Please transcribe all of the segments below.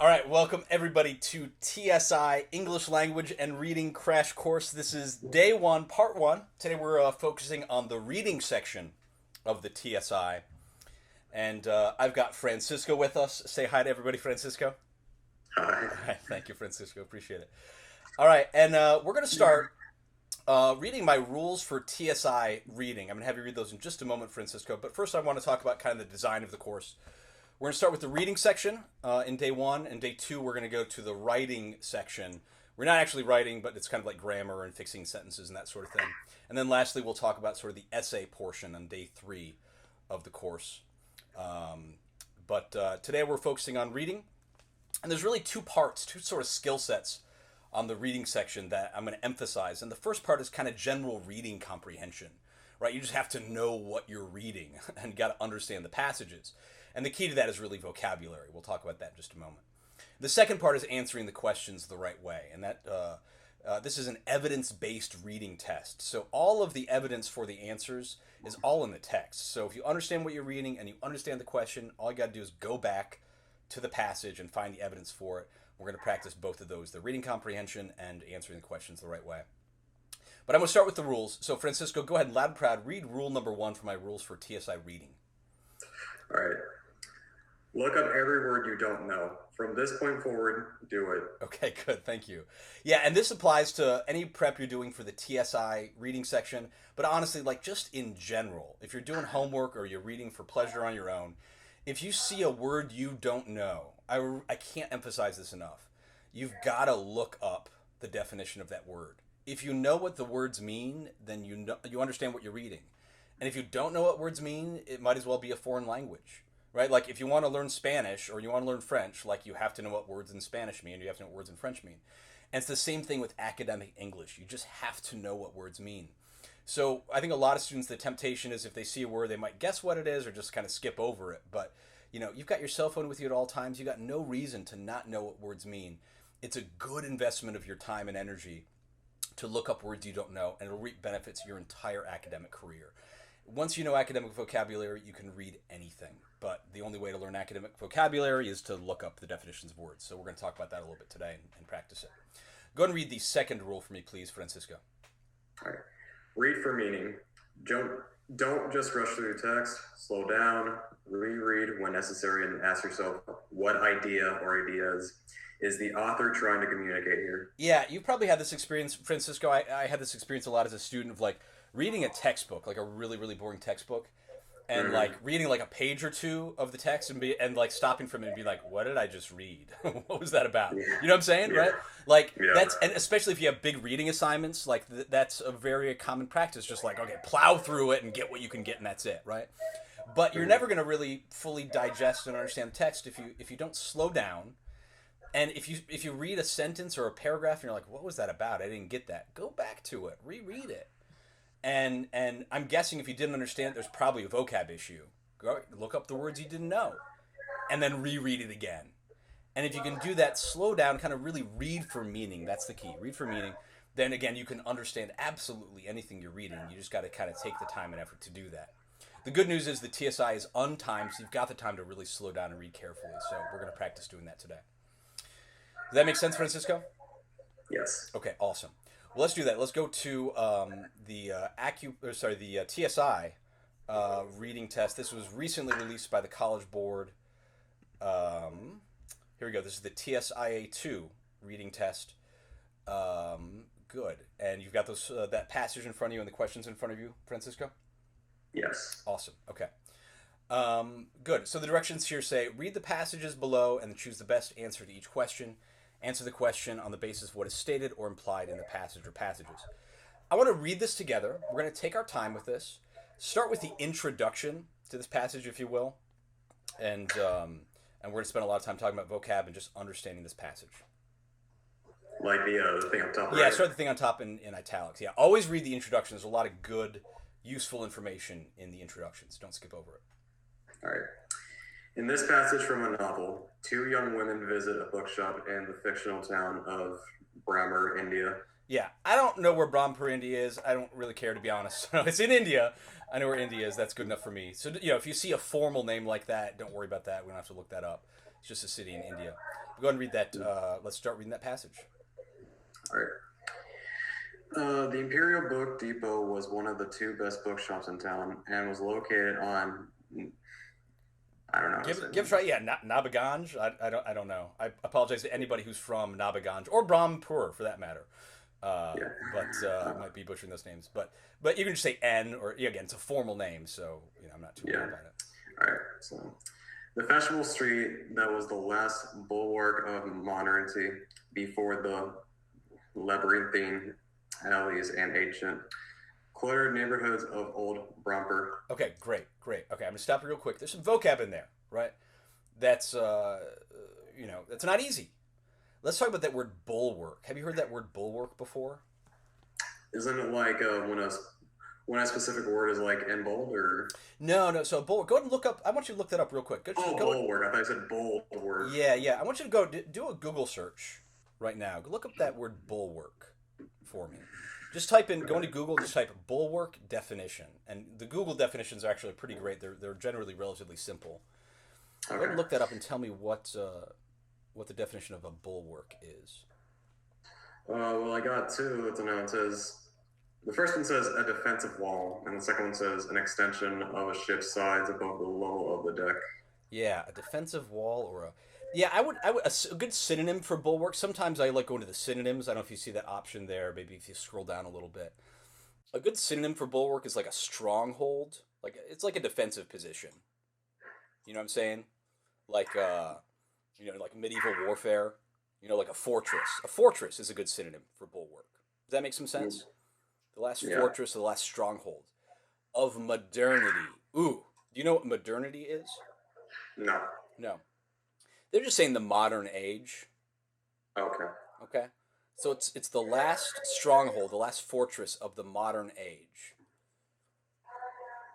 All right, welcome everybody to TSI English Language and Reading Crash Course. This is day one, part one. Today we're focusing on the reading section of the TSI. And I've got Francisco with us. Say hi to everybody, Francisco. Hi. All right, thank you, Francisco. Appreciate it. All right, and we're going to start reading my rules for TSI reading. I'm going to have you read those in just a moment, Francisco. But first, I want to talk about kind of the design of the course. We're going to start with the reading section in day one, and day two, we're going to go to the writing section. We're not actually writing, but it's kind of like grammar and fixing sentences and that sort of thing. And then lastly, we'll talk about sort of the essay portion on day three of the course. But today we're focusing on reading. And there's really two parts, two sort of skill sets on the reading section that I'm going to emphasize. And the first part is kind of general reading comprehension, right? You just have to know what you're reading and you got to understand the passages. And the key to that is really vocabulary. We'll talk about that in just a moment. The second part is answering the questions the right way. And that this is an evidence-based reading test. So all of the evidence for the answers is all in the text. So if you understand what you're reading and you understand the question, all you got to do is go back to the passage and find the evidence for it. We're going to practice both of those, the reading comprehension and answering the questions the right way. But I'm going to start with the rules. So Francisco, go ahead and loud and proud, read rule number one for my rules for TSI reading. All right. Look up every word you don't know. From this point forward, do it. Okay, good. Thank you. Yeah, and this applies to any prep you're doing for the TSI reading section, but honestly, like just in general, if you're doing homework or you're reading for pleasure on your own, if you see a word you don't know, I can't emphasize this enough. You've got to look up the definition of that word. If you know what the words mean, then you understand what you're reading. And if you don't know what words mean, it might as well be a foreign language. Right? Like if you want to learn Spanish or you want to learn French, like you have to know what words in Spanish mean, you have to know what words in French mean. And it's the same thing with academic English. You just have to know what words mean. So I think a lot of students, the temptation is if they see a word, they might guess what it is or just kind of skip over it. But you've got your cell phone with you at all times. You got no reason to not know what words mean. It's a good investment of your time and energy to look up words you don't know, and it'll reap benefits your entire academic career. Once you know academic vocabulary, you can read anything. But the only way to learn academic vocabulary is to look up the definitions of words. So we're going to talk about that a little bit today and practice it. Go ahead and read the second rule for me, please, Francisco. All right. Read for meaning. Don't just rush through the text. Slow down. Reread when necessary and ask yourself, what idea or ideas is the author trying to communicate here? Yeah, you probably had this experience, Francisco. I had this experience a lot as a student of like reading a textbook, like a really, really boring textbook, and like reading like a page or two of the text and like stopping from it and be like, what did I just read? What was that about? Yeah. You know what I'm saying? Yeah. Right? Like Yeah. that's, and especially if you have big reading assignments, like that's a very common practice. Just like, okay, plow through it and get what you can get and that's it. Right? But you're never going to really fully digest and understand the text if you don't slow down. And if you read a sentence or a paragraph and you're like, what was that about? I didn't get that. Go back to it. Reread it. And I'm guessing if you didn't understand it, there's probably a vocab issue. Go look up the words you didn't know and then reread it again. And if you can do that, slow down, kind of really read for meaning. That's the key. Read for meaning. Then again, you can understand absolutely anything you're reading. You just got to kind of take the time and effort to do that. The good news is the TSI is untimed, so you've got the time to really slow down and read carefully. So we're going to practice doing that today. Does that make sense, Francisco? Yes. Okay, awesome. Well, let's do that. Let's go to the TSI reading test. This was recently released by the College Board. Here we go. This is the TSIA2 reading test. Good. And you've got those that passage in front of you and the questions in front of you, Francisco? Yes. Awesome. Okay. Good. So the directions here say, read the passages below and choose the best answer to each question. Answer the question on the basis of what is stated or implied in the passage or passages. I want to read this together. We're going to take our time with this. Start with the introduction to this passage, if you will. And we're going to spend a lot of time talking about vocab and just understanding this passage. Like the thing on top, right? Yeah, start the thing on top in italics. Yeah, always read the introduction. There's a lot of good, useful information in the introductions. Don't skip over it. All right. In this passage from a novel, two young women visit a bookshop in the fictional town of Brahmer, India. Yeah, I don't know where Brahmpur, India is. I don't really care, to be honest. It's in India. I know where India is. That's good enough for me. So, if you see a formal name like that, don't worry about that. We don't have to look that up. It's just a city in India. Go ahead and read that. Let's start reading that passage. All right. The Imperial Book Depot was one of the 2 best bookshops in town and was located on, I don't know. Give try. Yeah, Nabaganj. I don't know. I apologize to anybody who's from Nabaganj or Brahmpur for that matter. Yeah. But I might be butchering those names. But you can just say N, or again, it's a formal name, so I'm not too worried about it. All right. So, the fashionable street that was the last bulwark of modernity before the labyrinthine alleys and ancient cluttered neighborhoods of old Bromper. Okay, great. Okay, I'm gonna stop you real quick. There's some vocab in there, right? That's that's not easy. Let's talk about that word bulwark. Have you heard that word bulwark before? Isn't it like when a specific word is like in bold or? No. So bulwark. Go ahead and look up. I want you to look that up real quick. Bulwark. I thought you said bulwark. Yeah. I want you to go do a Google search right now. Look up that word bulwark for me. Just type in, go into Google, just type bulwark definition. And the Google definitions are actually pretty great. They're generally relatively simple. Okay. Go ahead and look that up and tell me what the definition of a bulwark is. Well, I got 2. It says, the first one says a defensive wall, and the second one says an extension of a ship's sides above the level of the deck. Yeah, a defensive wall or a... Yeah, I would a good synonym for bulwark. Sometimes I like going to the synonyms. I don't know if you see that option there. Maybe if you scroll down a little bit. A good synonym for bulwark is like a stronghold. Like it's like a defensive position. You know what I'm saying? Like like medieval warfare. Like a fortress. A fortress is a good synonym for bulwark. Does that make some sense? The last fortress or the last stronghold of modernity. Ooh, do you know what modernity is? No. They're just saying the modern age. Okay. So it's the last stronghold, the last fortress of the modern age.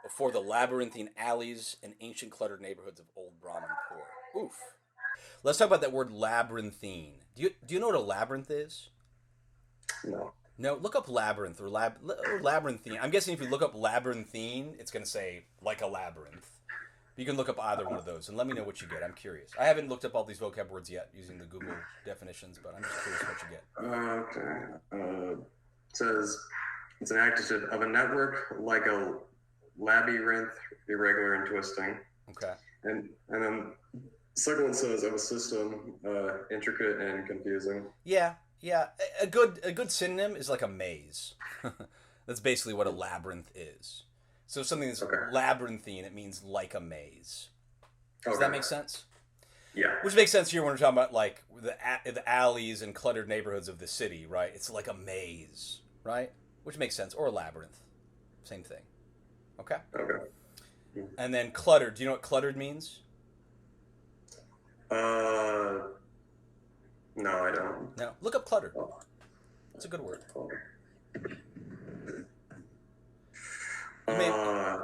Before the labyrinthine alleys and ancient cluttered neighborhoods of old Brahmanpur. Oof. Let's talk about that word labyrinthine. Do you know what a labyrinth is? No, look up labyrinth or labyrinthine. I'm guessing if you look up labyrinthine, it's going to say like a labyrinth. You can look up either one of those and let me know what you get. I'm curious. I haven't looked up all these vocab words yet using the Google definitions, but I'm just curious what you get. Okay. It says it's an adjective of a network like a labyrinth, irregular and twisting. Okay. And then second one says of a system, intricate and confusing. Yeah. A good synonym is like a maze. That's basically what a labyrinth is. So if something that's labyrinthine, it means like a maze. Does that make sense? Yeah. Which makes sense here when we're talking about like the alleys and cluttered neighborhoods of the city, right? It's like a maze, right? Which makes sense. Or a labyrinth. Same thing. Okay? And then cluttered. Do you know what cluttered means? No, I don't. No. Look up cluttered. It's a good word.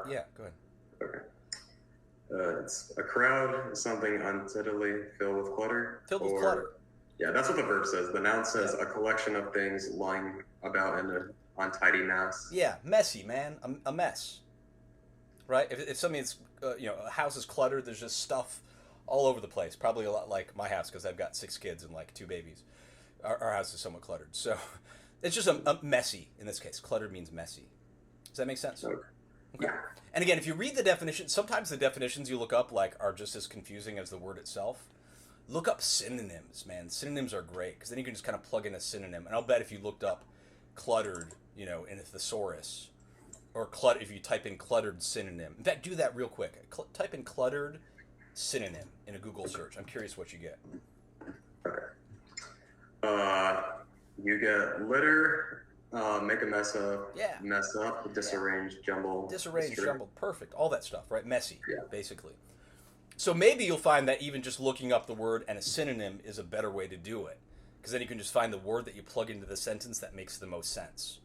Yeah, go ahead. Okay. It's a crowd, something unsteadily filled with clutter. Filled with clutter. Yeah, that's what the verb says. The noun says a collection of things lying about in an untidy mass. Yeah, messy, man. A mess. Right? If something's, a house is cluttered, there's just stuff all over the place. Probably a lot like my house because I've got 6 kids and like 2 babies. Our house is somewhat cluttered. So it's just a messy in this case. Cluttered means messy. Does that make sense? Okay. Yeah. And again, if you read the definition, sometimes the definitions you look up are just as confusing as the word itself. Look up synonyms, man. Synonyms are great because then you can just kind of plug in a synonym. And I'll bet if you looked up cluttered, in a thesaurus, or if you type in cluttered synonym. In fact, do that real quick. Type in cluttered synonym in a Google search. I'm curious what you get. Okay. You get litter. Make a mess of. Yeah. Mess up. Disarrange. Jumble. Disarrange, jumble. Perfect. All that stuff, right? Messy, basically. So maybe you'll find that even just looking up the word and a synonym is a better way to do it. Because then you can just find the word that you plug into the sentence that makes the most sense.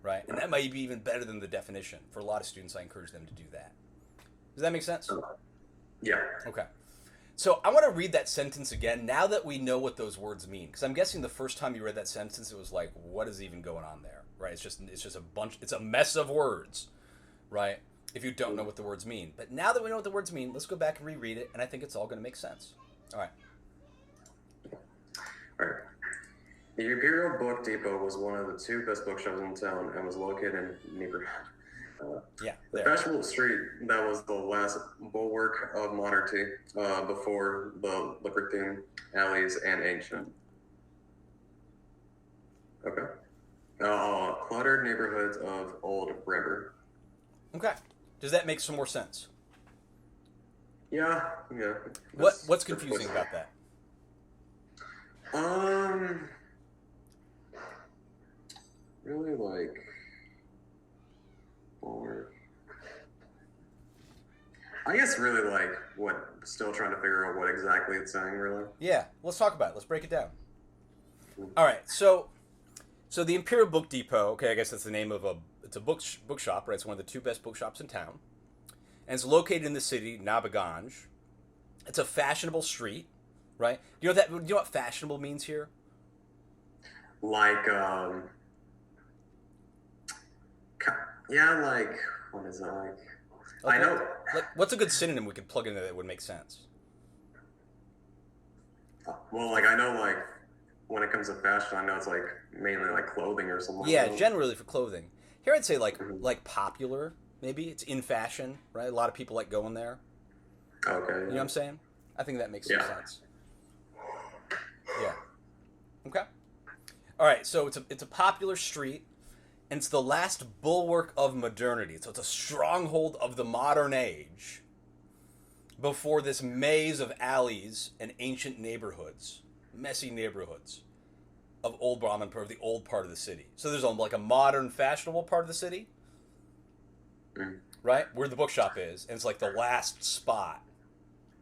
Right? And that might be even better than the definition. For a lot of students, I encourage them to do that. Does that make sense? Yeah. Okay. So I want to read that sentence again now that we know what those words mean. Because I'm guessing the first time you read that sentence, it was like, what is even going on there? Right? It's just it's a mess of words. Right? If you don't know what the words mean. But now that we know what the words mean, let's go back and reread it, and I think it's all going to make sense. All right. The Imperial Book Depot was one of the two best bookshops in town and was located in neighborhood. Yeah, The there. fashionable street that was the last bulwark of modernity before the libertine alleys and ancient. Okay. Cluttered neighborhoods of Old River. Okay. Does that make some more sense? Yeah. What's confusing about that? Really like, or I guess really like what. Still trying to figure out what exactly it's saying. Really. Yeah. Let's talk about it. Let's break it down. All right. So the Imperial Book Depot. Okay, I guess that's the name of it's a bookshop, right? It's one of the two best bookshops in town, and it's located in the city Nabaganj. It's a fashionable street, right? Do you know what fashionable means here? Like yeah, like what is it like? I know. What's a good synonym we could plug into that would make sense? Well, like I know, like when it comes to fashion, I know it's like mainly like clothing or something. Yeah, like that. generally for clothing. Here I'd say like popular. Maybe it's in fashion, right? A lot of people like going there. Okay. Yeah. You know what I'm saying? I think that makes some sense. Yeah. Okay. All right. So it's a popular street, and it's the last bulwark of modernity. So it's a stronghold of the modern age. Before this maze of alleys and ancient neighborhoods, messy neighborhoods of Old Brahmanpur, the old part of the city. So there's like a modern, fashionable part of the city, right, where the bookshop is, and it's like the last spot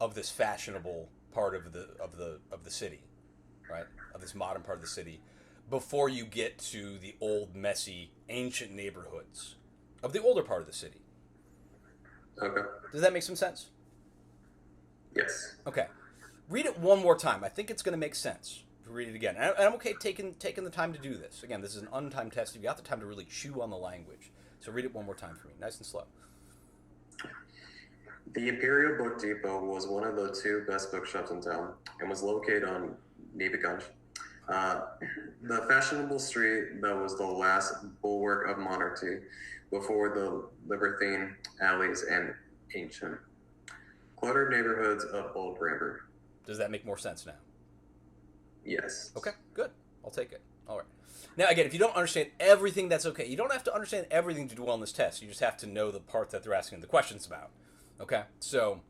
of this fashionable part of the city, right, of this modern part of the city, before you get to the old, messy, ancient neighborhoods of the older part of the city. Okay. Does that make some sense? Yes. Okay. Read it one more time. I think it's going to make sense if you read it again. And I'm okay taking the time to do this. Again, this is an untimed test. You've got the time to really chew on the language. So read it one more time for me, nice and slow. The Imperial Book Depot was one of the two best bookshops in town and was located on Nabiganj. The fashionable street that was the last bulwark of monarchy before the libertine alleys and ancient cluttered neighborhoods of Old River. Does that make more sense now? Yes. Okay, good. I'll take it. All right. Now, again, if you don't understand everything, that's okay. You don't have to understand everything to do well in this test. You just have to know the part that they're asking the questions about. Okay? So,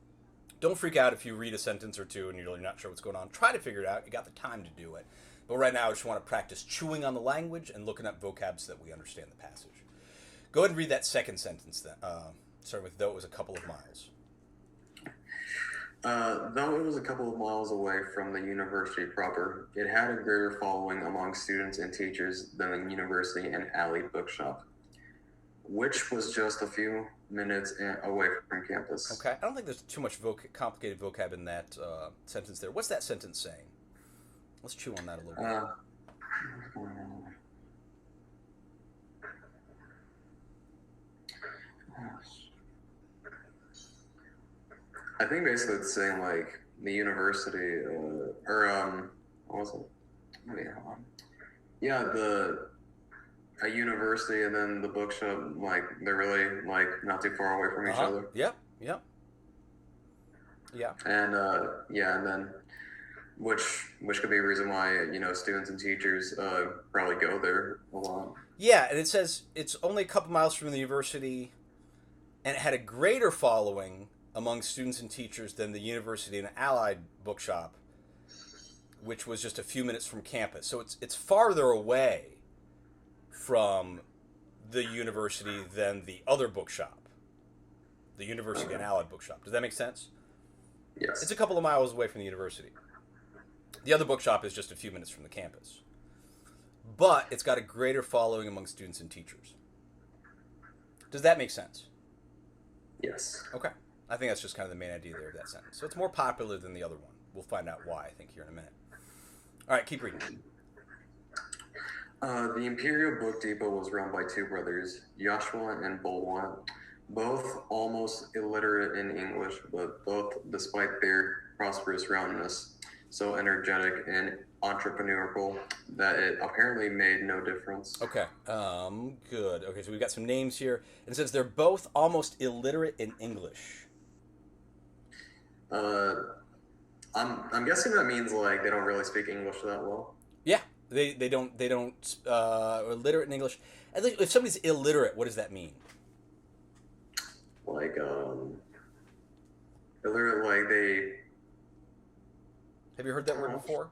don't freak out if you read a sentence or two and you're really not sure what's going on. Try to figure it out. You got the time to do it. But right now, I just want to practice chewing on the language and looking up vocab so that we understand the passage. Go ahead and read that second sentence then. Starting with, though it was a couple of miles. Though it was a couple of miles away from the university proper, it had a greater following among students and teachers than the university and alley bookshop, which was just a few minutes away from campus. Okay, I don't think there's too much complicated vocab in that sentence there. What's that sentence saying? Let's chew on that a little bit. I think basically it's saying like the university what was it? Wait, hold on. Yeah, a university and then the bookshop, like they're really like not too far away from each other. Yeah. And and then which could be a reason why students and teachers probably go there a lot. Yeah, and it says it's only a couple miles from the university, and it had a greater following among students and teachers than the university and allied bookshop, which was just a few minutes from campus. So it's farther away from the university than the other bookshop, the university and allied bookshop. Does that make sense? Yes. It's a couple of miles away from the university. The other bookshop is just a few minutes from the campus. But it's got a greater following among students and teachers. Does that make sense? Yes. Okay. I think that's just kind of the main idea there of that sentence. So it's more popular than the other one. We'll find out why, I think, here in a minute. All right, keep reading. The Imperial Book Depot was run by two brothers, Joshua and Bolwan, both almost illiterate in English, but both, despite their prosperous roundness, so energetic and entrepreneurial that it apparently made no difference. Okay. Good. Okay, so we've got some names here. And it says they're both almost illiterate in English. Uh, I'm guessing that means like they don't really speak English that well. Yeah, they don't illiterate in English. And if somebody's illiterate, what does that mean? Like illiterate, like they. Have you heard that word before?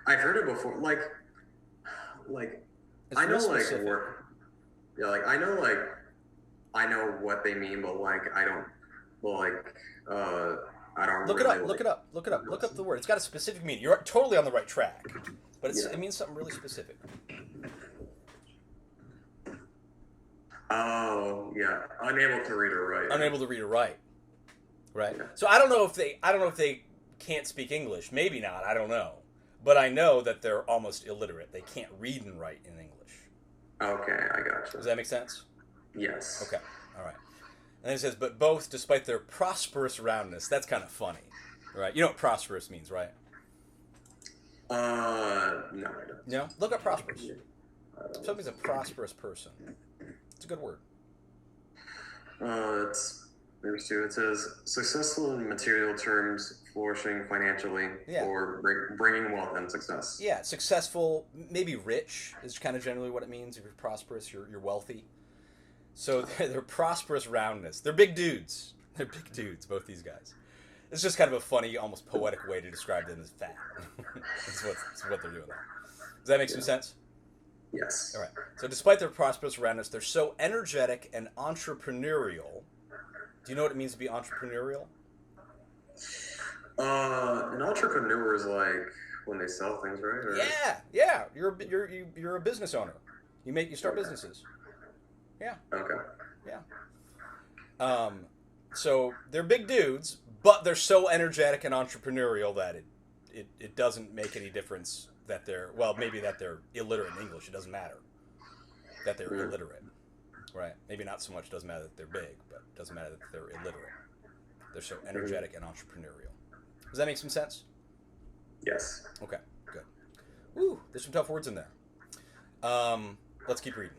I've heard it before. Like It's I know real like specific. yeah, like I know what they mean, but like I don't. Well, like I don't. Look really, it up. Look it up. Look it up. Look up the word. It's got a specific meaning. You're totally on the right track, but it means something really specific. Oh yeah, unable to read or write. Unable to read or write. Right. Yeah. So I don't know if they can't speak English. Maybe not. I don't know. But I know that they're almost illiterate. They can't read and write in English. Okay, I gotcha. Does that make sense? Yes. Okay. All right. And then it says, but both, despite their prosperous roundness. That's kind of funny, right? You know what prosperous means, right? No, I don't. No? Look up prosperous. Somebody's a prosperous person. It's a good word. There's two. It says successful in material terms, flourishing financially, Yeah. or bringing wealth and success. Yeah, successful, maybe rich is kind of generally what it means. If you're prosperous, you're wealthy. So they're prosperous roundness. They're big dudes. They're big dudes, both these guys. It's just kind of a funny, almost poetic way to describe them as fat. That's what they're doing there. Does that make some sense? Yes. All right. So despite their prosperous roundness, they're so energetic and entrepreneurial. Do you know what it means to be entrepreneurial? An entrepreneur is like when they sell things, right? Or... Yeah. You're a business owner. You start businesses. Yeah. Okay. Yeah. So they're big dudes, but they're so energetic and entrepreneurial that it doesn't make any difference that they're illiterate in English. It doesn't matter that they're illiterate, right? Maybe not so much doesn't matter that they're big, but it doesn't matter that they're illiterate. They're so energetic and entrepreneurial. Does that make some sense? Yes. Okay, good. Woo, there's some tough words in there. Let's keep reading.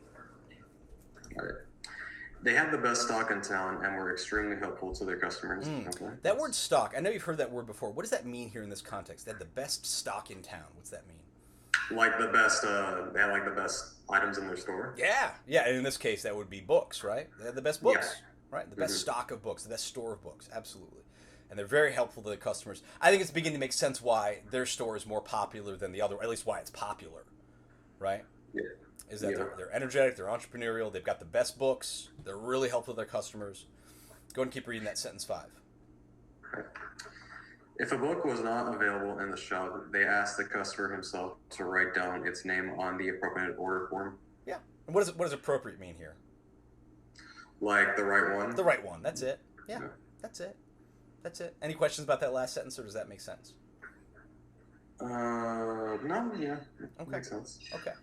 Got it. They had the best stock in town and were extremely helpful to their customers. Okay. That word stock, I know you've heard that word before. What does that mean here in this context? They had the best stock in town. What's that mean? Like the best, they had like the best items in their store. Yeah. And in this case, that would be books, right? They had the best books, right? The best Mm-hmm. stock of books, the best store of books, absolutely. And they're very helpful to the customers. I think it's beginning to make sense why their store is more popular than the other, or at least why it's popular, right? Yeah. Is that they're energetic, they're entrepreneurial, they've got the best books, they're really helpful to their customers. Go ahead and keep reading that sentence 5. Okay. If a book was not available in the shop, they asked the customer himself to write down its name on the appropriate order form. Yeah. And what does appropriate mean here? Like the right one? The right one. That's it. Yeah. That's it. Any questions about that last sentence, or does that make sense? No, yeah. Okay. Makes sense. Okay.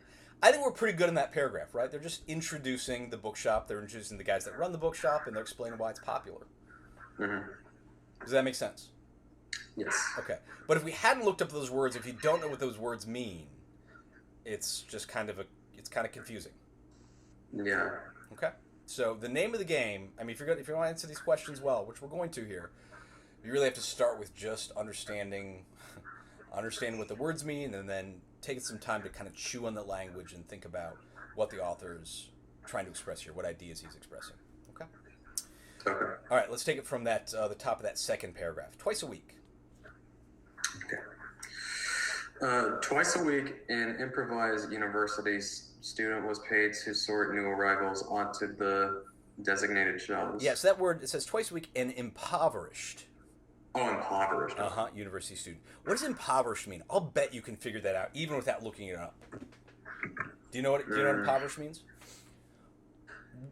I think we're pretty good in that paragraph, right? They're just introducing the bookshop. They're introducing the guys that run the bookshop, and they're explaining why it's popular. Mm-hmm. Does that make sense? Yes. Okay. But if we hadn't looked up those words, if you don't know what those words mean, it's just it's kind of confusing. Yeah. Okay. So the name of the game, I mean, if you want to answer these questions well, which we're going to here, you really have to start with just understanding what the words mean, and then taking some time to kind of chew on the language and think about what the author's trying to express here, what ideas he's expressing. Okay. Okay. All right. Let's take it from that the top of that second paragraph. Twice a week. Okay. Twice a week, an improvised university student was paid to sort new arrivals onto the designated shelves. Yes, that word, it says twice a week, and impoverished. Oh, impoverished. University student. What does impoverished mean? I'll bet you can figure that out even without looking it up. Do you know what impoverished means?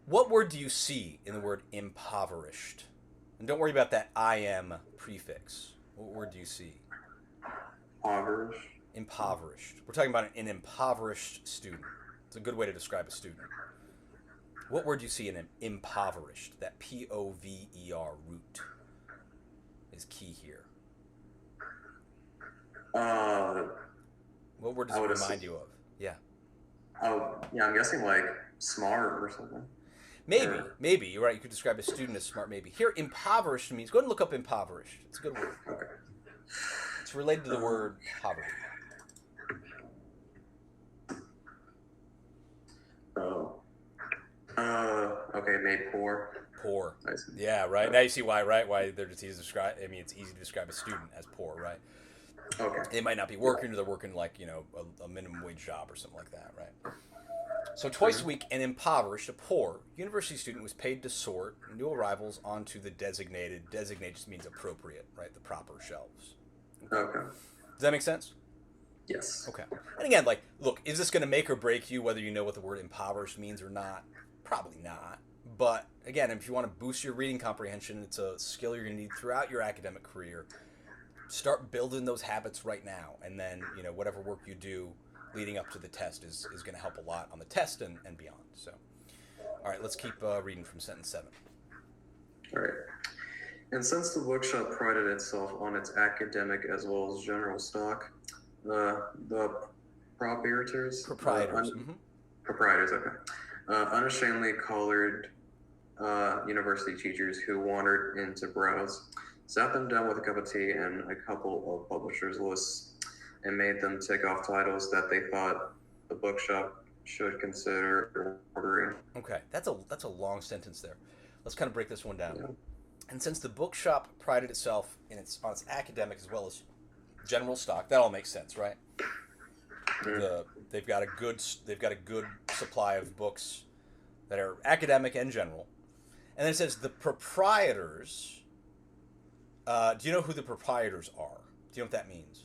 What word do you see in the word impoverished? And don't worry about that IM prefix. What word do you see? Impoverished. We're talking about an impoverished student. It's a good way to describe a student. What word do you see in an impoverished? That POVER root is key here. Uh, What word does I it would remind assume. you of? Yeah. Oh, yeah, I'm guessing like smart or something. Maybe, Or maybe. You're right. You could describe a student as smart, maybe. Here, impoverished means, go ahead and look up impoverished. It's a good word. okay. It's related to the Uh, word poverty. oh. Okay, made poor. Poor. I see. Yeah, right. Now you see why, right? Why they're just easy to describe. I mean, it's easy to describe a student as poor, right? Okay. They might not be Yeah. working, or they're working like, a minimum wage job or something like that, right? So twice a Mhm. week, an impoverished, a poor university student was paid to sort new arrivals onto the designated just means appropriate, right? The proper shelves. Okay. Okay. Does that make sense? Yes. Okay. And again, like, look, is this going to make or break you whether you know what the word impoverished means or not? Probably not. But again, if you want to boost your reading comprehension, it's a skill you're going to need throughout your academic career. Start building those habits right now. And then, whatever work you do leading up to the test is going to help a lot on the test and beyond. So, all right, let's keep reading from sentence 7. All right. And since the bookshop prided itself on its academic as well as general stock, the proprietors, Proprietors. proprietors, okay, unashamedly collared university teachers who wandered in to browse, sat them down with a cup of tea and a couple of publishers' lists, and made them tick off titles that they thought the bookshop should consider ordering. Okay, that's a long sentence there. Let's kind of break this one down. Yeah. And since the bookshop prided itself on its academic as well as general stock, that all makes sense, right? They've got a good supply of books that are academic and general. And then it says the proprietors. Do you know who the proprietors are? Do you know what that means?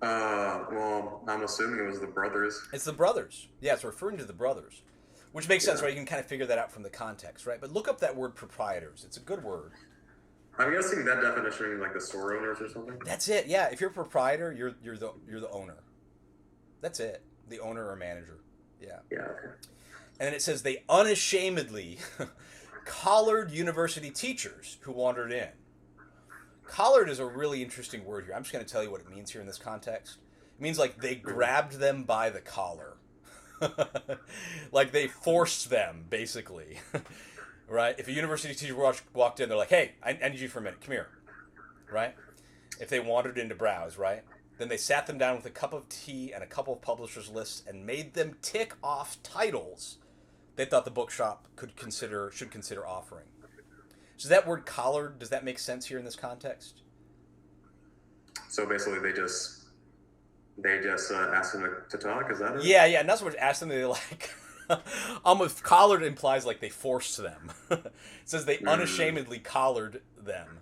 Well, I'm assuming it was the brothers. It's the brothers. Yeah, it's referring to the brothers, which makes sense, Yeah. right? You can kind of figure that out from the context, right? But look up that word proprietors. It's a good word. I'm guessing that definition means like the store owners or something. That's it. Yeah, if you're a proprietor, you're the owner. That's it. The owner or manager. Yeah. Yeah. Okay. And then it says they unashamedly collared university teachers who wandered in. Collared is a really interesting word here. I'm just going to tell you what it means here in this context. It means like they grabbed them by the collar. Like they forced them, basically. Right? If a university teacher walked in, they're like, hey, I need you for a minute. Come here. Right? If they wandered in to browse, right? Then they sat them down with a cup of tea and a couple of publishers' lists and made them tick off titles they thought the bookshop should consider offering. So that word collared, does that make sense here in this context? So basically, they just asked them to talk. Is that it? Yeah, and not so much ask them, they like almost collared implies like they forced them. It says they unashamedly collared them.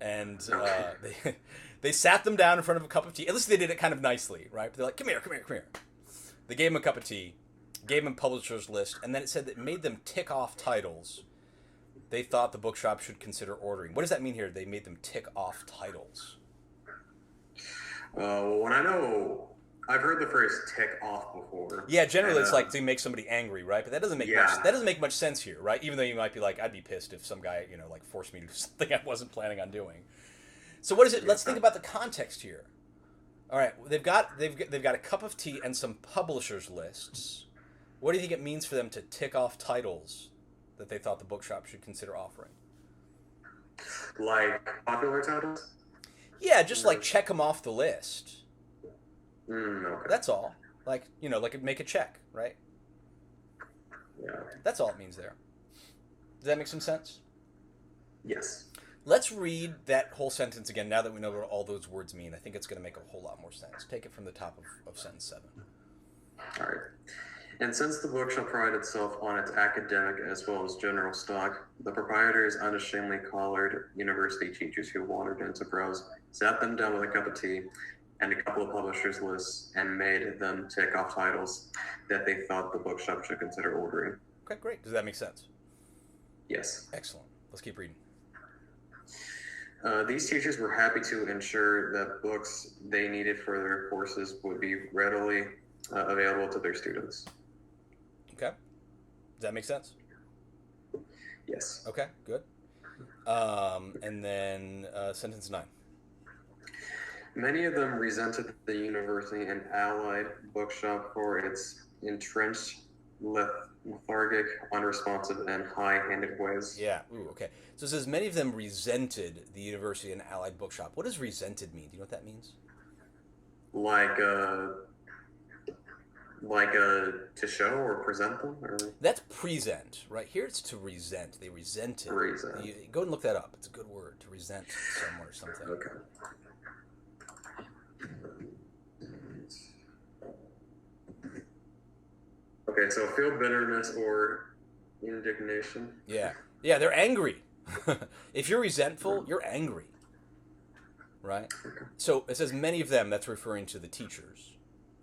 And they sat them down in front of a cup of tea. At least they did it kind of nicely, right? But they're like, come here. They gave him a cup of tea, gave him a publisher's list, and then it said that it made them tick off titles they thought the bookshop should consider ordering. What does that mean here? They made them tick off titles. Well, when I've heard the phrase "tick off" before. Yeah, generally and, it's like to make somebody angry, right? But that doesn't make much sense here, right? Even though you might be like, I'd be pissed if some guy, like forced me to do something I wasn't planning on doing. So what is it? Let's think about the context here. All right, they've got a cup of tea and some publishers' lists. What do you think it means for them to tick off titles that they thought the bookshop should consider offering? like popular titles. Yeah, just like check them off the list. Okay. That's all. Like make a check, right? Yeah. That's all it means there. Does that make some sense? Yes. Let's read that whole sentence again now that we know what all those words mean. I think it's going to make a whole lot more sense. Take it from the top of sentence 7. All right. And since the book shall pride itself on its academic as well as general stock, the proprietors unashamedly collared university teachers who wandered in to browse, sat them down with a cup of tea and a couple of publishers' lists, and made them tick off titles that they thought the bookshop should consider ordering. Okay, great. Does that make sense? Yes. Excellent. Let's keep reading. These teachers were happy to ensure that books they needed for their courses would be readily available to their students. Okay. Does that make sense? Yes. Okay, good. And then sentence 9. Many of them resented the university and allied bookshop for its entrenched, lethargic, unresponsive, and high-handed ways. Yeah. Ooh, okay. So it says many of them resented the university and allied bookshop. What does resented mean? Do you know what that means? Like, to show or present them, or That's present, right? Here it's to resent. They resented. Resent. Go and look that up. It's a good word, to resent someone or something. Okay. Okay, so feel bitterness or indignation. Yeah. Yeah, they're angry. If you're resentful, you're angry. Right? So it says many of them, that's referring to the teachers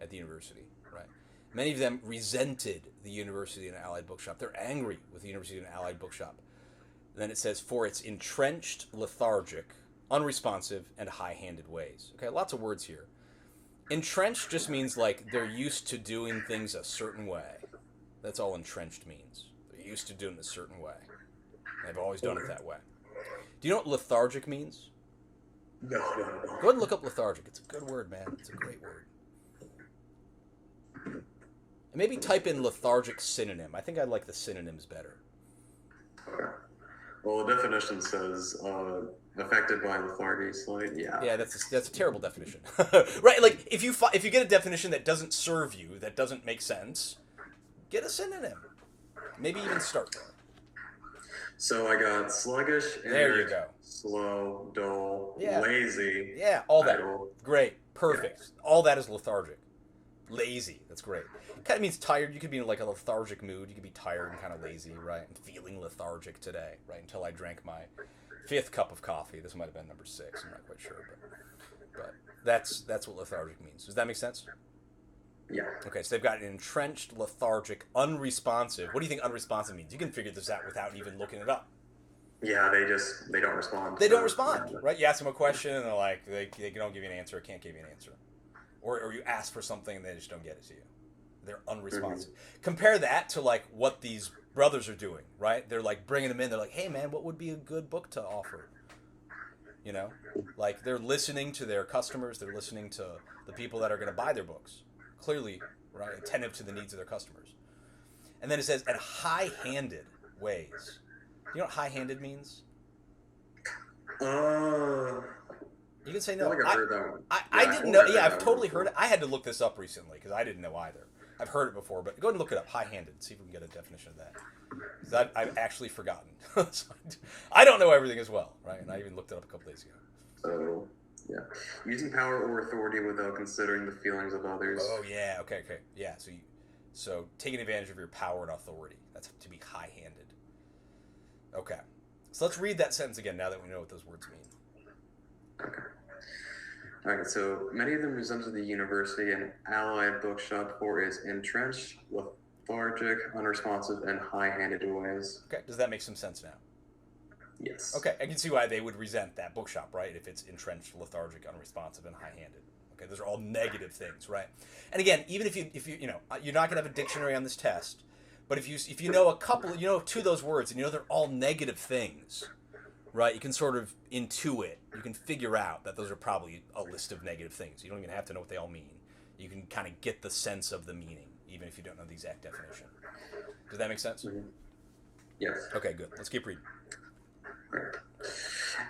at the university, right? Many of them resented the university and allied bookshop. They're angry with the university and allied bookshop. Then it says, for its entrenched, lethargic, unresponsive, and high-handed ways. Okay, lots of words here. Entrenched just means like they're used to doing things a certain way. That's all entrenched means. They're used to doing it a certain way. They've always done it that way. Do you know what lethargic means? No. Go ahead and look up lethargic. It's a good word, man. It's a great word. And maybe type in lethargic synonym. I think I like the synonyms better. Okay. Well, the definition says affected by lethargy. So Yeah, that's a terrible definition, right? Like if you get a definition that doesn't serve you, that doesn't make sense, get a synonym. Maybe even start there. So I got sluggish, There you go. slow, dull, Yeah. lazy. Yeah, all that. idle. Great, perfect. All that is lethargic. Lazy. That's great. It kind of means tired. You could be in like a lethargic mood. You could be tired and kind of lazy, right? I'm feeling lethargic today, right? Until I drank my 5th cup of coffee. This might have been number 6. I'm not quite sure, but that's what lethargic means. Does that make sense? Yeah. Okay, so they've got an entrenched, lethargic, unresponsive. What do you think unresponsive means? You can figure this out without even looking it up. Yeah, they don't respond. They don't respond, right? You ask them a question and they're like, they don't give you an answer, or can't give you an answer. Or you ask for something and they just don't get it to you. They're unresponsive. Mm-hmm. Compare that to like what these brothers are doing, right? They're like bringing them in. They're like, hey man, what would be a good book to offer? You know, like they're listening to their customers. They're listening to the people that are going to buy their books. Clearly, right, attentive to the needs of their customers. And then it says, and high-handed ways. Do you know what high-handed means? You can say no. I feel like I've heard that one. I didn't know. Yeah, I've totally heard it. I had to look this up recently because I didn't know either. I've heard it before, but go ahead and look it up. High-handed. See if we can get a definition of that. Because I've actually forgotten. So I don't know everything as well, right? And I even looked it up a couple days ago. So, yeah. Using power or authority without considering the feelings of others. Oh, yeah. Okay. Yeah, so taking advantage of your power and authority. That's to be high-handed. Okay. So let's read that sentence again now that we know what those words mean. Okay. All right, so many of them resented the university and allied bookshop for its entrenched, lethargic, unresponsive, and high-handed ways. Okay, does that make some sense now? Yes. Okay, I can see why they would resent that bookshop, right? If it's entrenched, lethargic, unresponsive, and high-handed. Okay, those are all negative things, right? And again, even if you you're not gonna have a dictionary on this test, but if you know a couple, two of those words, and they're all negative things, right? You can sort of intuit. You can figure out that those are probably a list of negative things. You don't even have to know what they all mean. You can kind of get the sense of the meaning, even if you don't know the exact definition. Does that make sense? Mm-hmm. Yes. Okay, good. Let's keep reading. Right.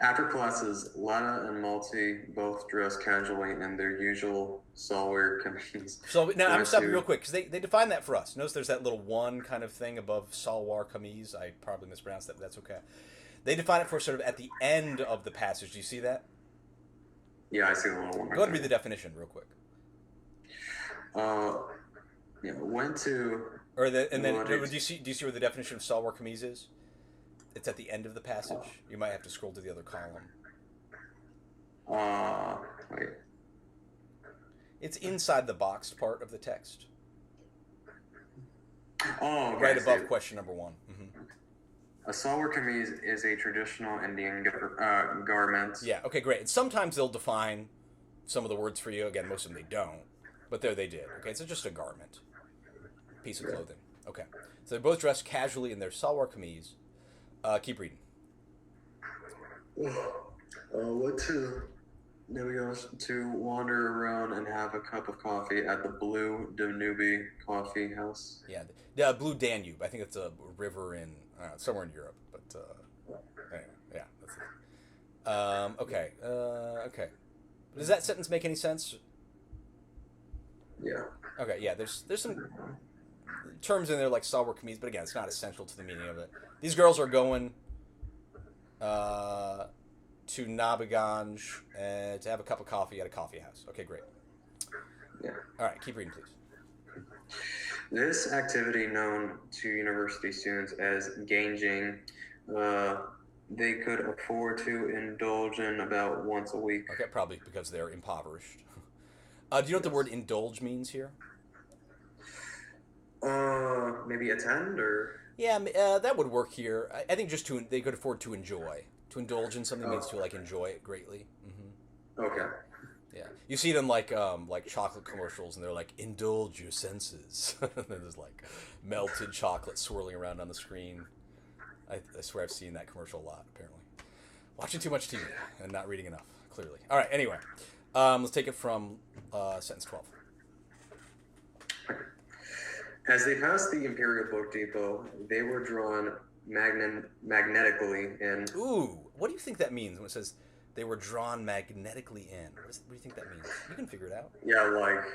After classes, Lana and Malty both dress casually in their usual salware kameez. So now I'm going to stop you real quick because they define that for us. Notice there's that little one kind of thing above salwar kameez. I probably mispronounced that, but that's okay. They define it for sort of at the end of the passage. Do you see that? Yeah, I see the little one. Go ahead and read the definition real quick. Went to. Or do you see where the definition of salwar kameez is? It's at the end of the passage. You might have to scroll to the other column. Wait. It's inside the boxed part of the text. Oh, okay. Right above question number 1. Mm-hmm. A salwar kameez is a traditional Indian garment. Yeah, okay, great. And sometimes they'll define some of the words for you. Again, most of them they don't. But there they did. Okay, it's just a garment. Piece of clothing. Okay. So they're both dressed casually in their salwar kameez. Keep reading. Went to There we go. To wander around and have a cup of coffee at the Blue Danube Coffee House. Yeah, the Blue Danube. I think it's a river in somewhere in Europe. But anyway, yeah, that's it. Okay. Okay. Does that sentence make any sense? Yeah. Okay. Yeah. There's some terms in there like stalwart comedians, but again, it's not essential to the meaning of it. These girls are going to Nabiganj to have a cup of coffee at a coffee house. Okay, great. Yeah. All right, keep reading, please. This activity, known to university students as gauging, they could afford to indulge in about once a week. Okay, probably because they're impoverished. Do you know what the word indulge means here? Maybe attend or. Yeah, that would work here. I think just they could afford to enjoy. To indulge in something means to like enjoy it greatly. Mm-hmm. Okay. Yeah, you see them like chocolate commercials, and they're like, "Indulge your senses." And there's like melted chocolate swirling around on the screen. I swear I've seen that commercial a lot. Apparently, watching too much TV and not reading enough. Clearly. All right. Anyway, let's take it from sentence 12. As they passed the Imperial Book Depot, they were drawn magnetically in. Ooh, what do you think that means when it says they were drawn magnetically in? What do you think that means? You can figure it out. Like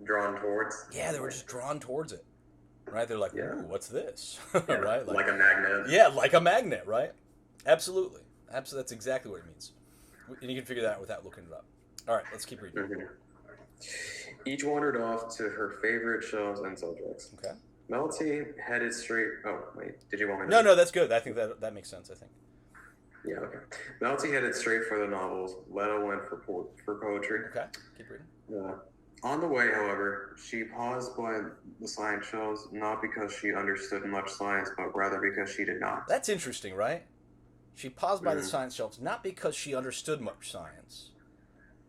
drawn towards. Yeah, they were just drawn towards it. Right? They're like, ooh, what's this? Yeah, right? Like a magnet. Yeah, like a magnet, right? Absolutely. Absolutely. That's exactly what it means. And you can figure that out without looking it up. All right, let's keep reading. Mm-hmm. Each wandered off to her favorite shows and subjects. Okay. Melty headed straight. Oh, wait. Did you want me to? No, that's good. I think that makes sense, I think. Yeah, okay. Melty headed straight for the novels. Letta went for poetry. Okay, keep reading. On the way, however, she paused by the science shows, not because she understood much science, but rather because she did not. That's interesting, right? She paused by the science shelves, not because she understood much science,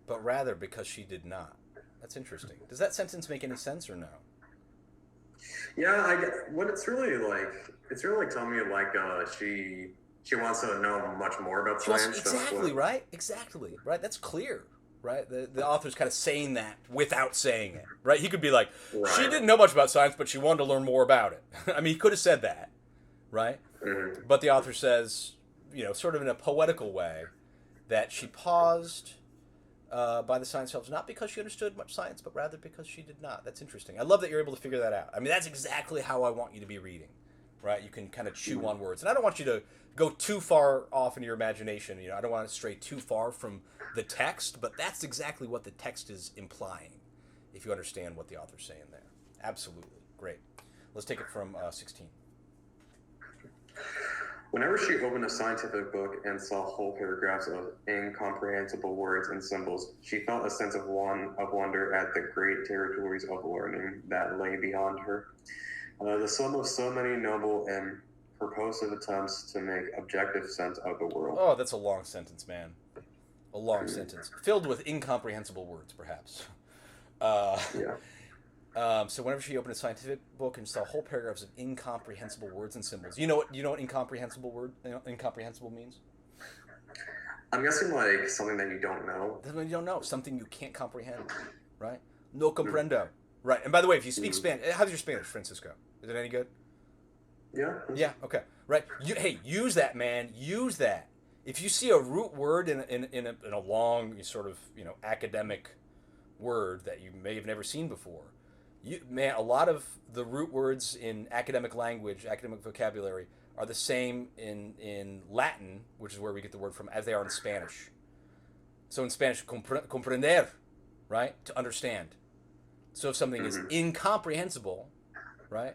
but rather because she did not. That's interesting. Does that sentence make any sense or no? Yeah, what it's really like telling me like she wants to know much more about science. Exactly, right? Exactly, right? That's clear, right? The author's kind of saying that without saying it, right? He could be like, she didn't know much about science, but she wanted to learn more about it. I mean, he could have said that, right? Mm-hmm. But the author says, sort of in a poetical way, that she paused by the science shelves, not because she understood much science, but rather because she did not. That's interesting. I love that you're able to figure that out. I mean, that's exactly how I want you to be reading, right? You can kind of chew on words. And I don't want you to go too far off into your imagination. I don't want to stray too far from the text, but that's exactly what the text is implying, if you understand what the author's saying there. Absolutely. Great. Let's take it from 16. Whenever she opened a scientific book and saw whole paragraphs of incomprehensible words and symbols, she felt a sense of wonder at the great territories of learning that lay beyond her. The sum of so many noble and purposive attempts to make objective sense of the world. Oh, that's a long sentence, man. A long sentence. Filled with incomprehensible words, perhaps. Yeah. So whenever she opened a scientific book and saw whole paragraphs of incomprehensible words and symbols, you know what incomprehensible means? I'm guessing like something that you don't know. Something you don't know, something you can't comprehend, right? No comprendo, right? And by the way, if you speak Spanish, how's your Spanish, Francisco? Is it any good? Yeah. Yeah. Okay. Right. Hey, use that, man. Use that. If you see a root word in a long sort of academic word that you may have never seen before. A lot of the root words in academic language, academic vocabulary, are the same in Latin, which is where we get the word from, as they are in Spanish. So in Spanish, comprender, right? To understand. So if something is incomprehensible, right?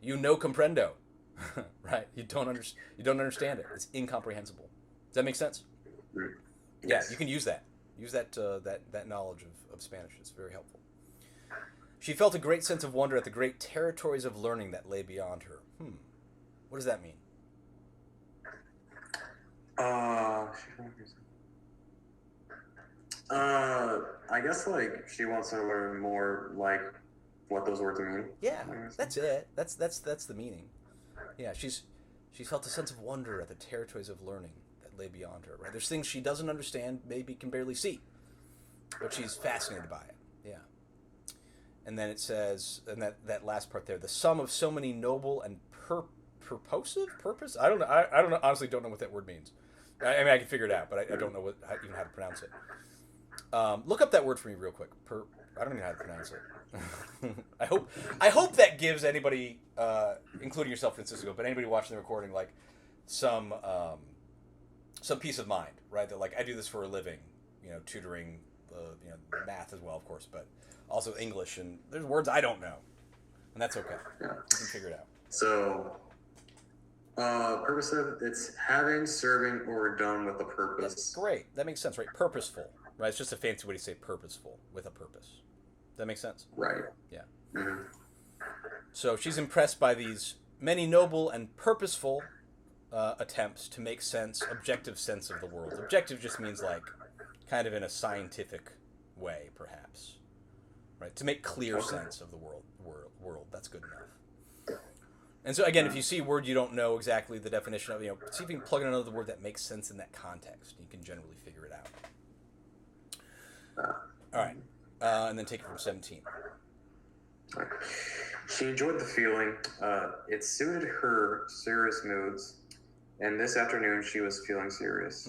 Comprendo, right? You don't understand it. It's incomprehensible. Does that make sense? Yes. Yeah, you can use that. Use that knowledge of Spanish. It's very helpful. She felt a great sense of wonder at the great territories of learning that lay beyond her. What does that mean? I guess like she wants to learn more like what those words mean. Yeah, that's it. That's the meaning. Yeah, she felt a sense of wonder at the territories of learning that lay beyond her, right? There's things she doesn't understand, maybe can barely see, but she's fascinated by it. Yeah. And then it says, and that last part there, the sum of so many noble and purposive purpose. I don't know. I don't know. Honestly, don't know what that word means. I mean, I can figure it out, but I don't know even how to pronounce it. Look up that word for me real quick. I don't even know how to pronounce it. I hope that gives anybody, including yourself, Francisco, but anybody watching the recording, like some peace of mind, right? That like I do this for a living, tutoring, math as well, of course, but also English, and there's words I don't know, and that's okay. Yeah. You can figure it out. So, purposive, it's having, serving, or done with a purpose. That's great. That makes sense, right? Purposeful, right? It's just a fancy way to say purposeful, with a purpose. Does that make sense? Right. Yeah. Mm-hmm. So she's impressed by these many noble and purposeful attempts to make objective sense of the world. Objective just means like kind of in a scientific way, perhaps, right? To make clear sense of the world. That's good enough. And so again, if you see a word you don't know exactly the definition of, see if you can plug in another word that makes sense in that context. You can generally figure it out. All right, and then take it from 17. She enjoyed the feeling. It suited her serious moods, and this afternoon she was feeling serious.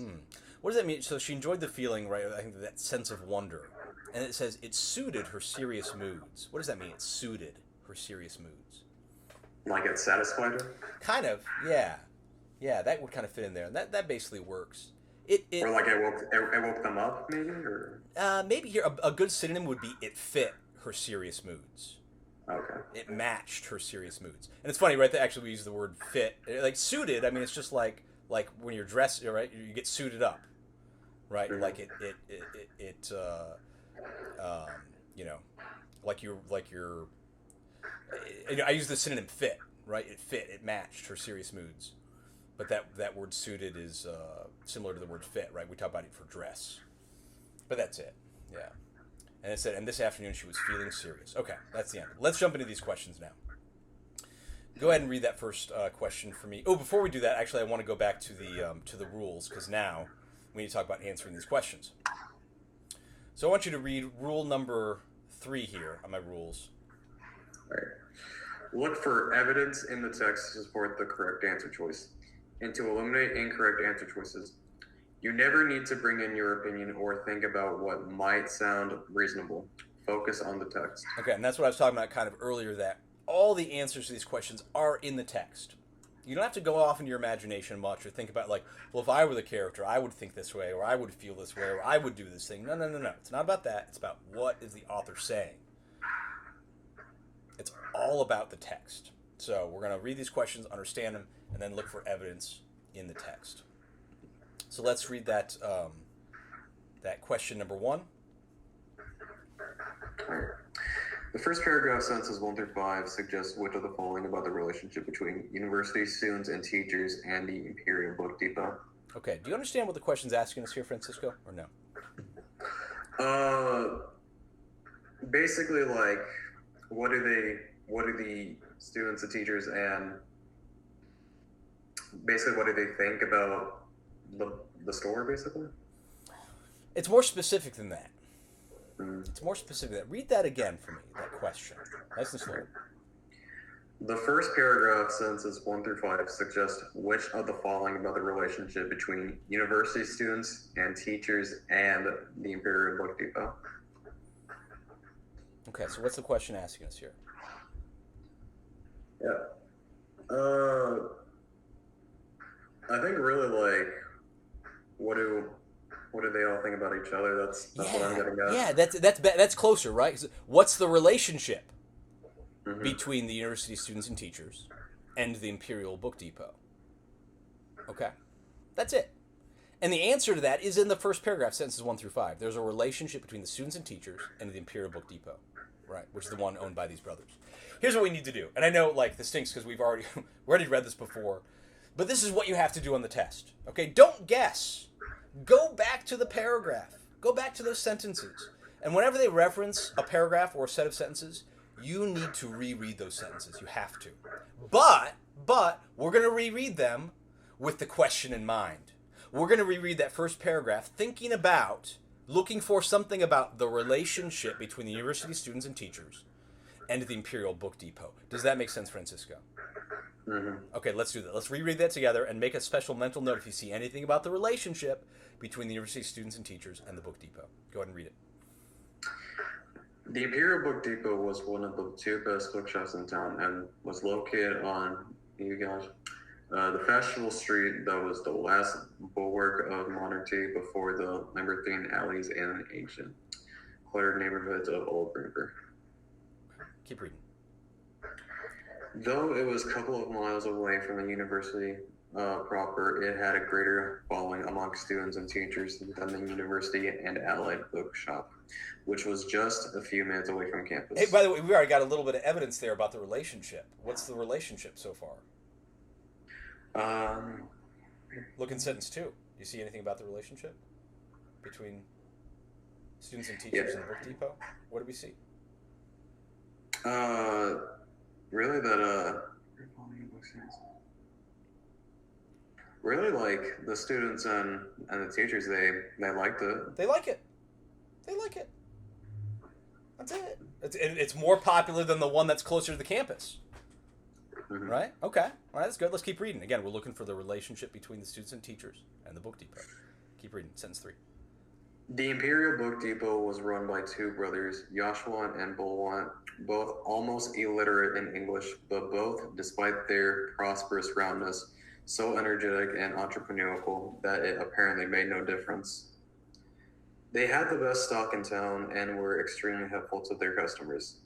What does that mean? So she enjoyed the feeling, right? I think that sense of wonder. And it says it suited her serious moods. What does that mean? It suited her serious moods. Like it satisfied her? Kind of, yeah. Yeah, that would kind of fit in there. And that basically works. Or like it woke them up, maybe? Or maybe here, a good synonym would be it fit her serious moods. Okay. It matched her serious moods. And it's funny, right, that actually we use the word fit. Like suited, I mean, it's just like when you're dressed, right, you get suited up, right? Mm-hmm. Like I use the synonym fit, right? It fit, it matched her serious moods. But that word suited is similar to the word fit, right? We talk about it for dress. But that's it, yeah. And it said, and this afternoon she was feeling serious. Okay, that's the end. Let's jump into these questions now. Go ahead and read that first question for me. Oh, before we do that, actually, I want to go back to the rules, because now we need to talk about answering these questions. So I want you to read rule number 3 here on my rules. All right. Look for evidence in the text to support the correct answer choice, and to eliminate incorrect answer choices. You never need to bring in your opinion or think about what might sound reasonable. Focus on the text. Okay, and that's what I was talking about kind of earlier, that all the answers to these questions are in the text. You don't have to go off into your imagination much or think about like, well, if I were the character, I would think this way, or I would feel this way, or I would do this thing. No. It's not about that. It's about what is the author saying. It's all about the text. So we're going to read these questions, understand them, and then look for evidence in the text. So let's read that question number 1. The first paragraph, sentences 1 through 5, suggests which of the following about the relationship between university students and teachers and the Imperial Book Depot. Okay, do you understand what the question's asking us here, Francisco, or no? Basically, like, what do the students, the teachers, and basically what do they think about the store, basically? It's more specific than that. It's more specific than that. Read that again for me, that question. Nice and slow. The first paragraph, sentences 1 through 5, suggest which of the following about the relationship between university students and teachers and the Imperial Book Depot. Okay, so what's the question asking us here? Yeah. I think really like what do they all think about each other? That's what I'm getting at. Yeah, that's closer, right? What's the relationship between the university students and teachers and the Imperial Book Depot? Okay, that's it. And the answer to that is in the first paragraph, sentences 1 through 5. There's a relationship between the students and teachers and the Imperial Book Depot, right? Which is the one owned by these brothers. Here's what we need to do, and I know like this stinks because we've already read this before, but this is what you have to do on the test. Okay, don't guess. Go back to the paragraph. Go back to those sentences. And whenever they reference a paragraph or a set of sentences, you need to reread those sentences. You have to. But we're going to reread them with the question in mind. we're going to reread that first paragraph, looking for something about the relationship between the university students and teachers and the Imperial Book Depot. Does that make sense, Francisco? Mm-hmm. Okay, let's do that. Let's reread that together and make a special mental note if you see anything about the relationship between the university students and teachers and the Book Depot. Go ahead and read it. The Imperial Book Depot was one of the two best bookshops in town and was located on, the fashionable street that was the last bulwark of modernity before the labyrinthine alleys and ancient, cluttered neighborhoods of Old River. Keep reading. Though it was a couple of miles away from the university proper, it had a greater following among students and teachers than the university and allied bookshop, which was just a few minutes away from campus. Hey, by the way, we already got a little bit of evidence there about the relationship. What's the relationship so far? Look in sentence 2. Do you see anything about the relationship between students and teachers and the Book Depot? What do we see? Really like the students and the teachers, they liked it. They like it. They like it. That's it. It's more popular than the one that's closer to the campus. Mm-hmm. Right? Okay. All right, that's good. Let's keep reading. Again, we're looking for the relationship between the students and teachers and the Book Depot. Keep reading. Sentence 3. The Imperial Book Depot was run by two brothers, Joshua and Bulwan, both almost illiterate in English, but both, despite their prosperous roundness, so energetic and entrepreneurial that it apparently made no difference. They had the best stock in town and were extremely helpful to their customers.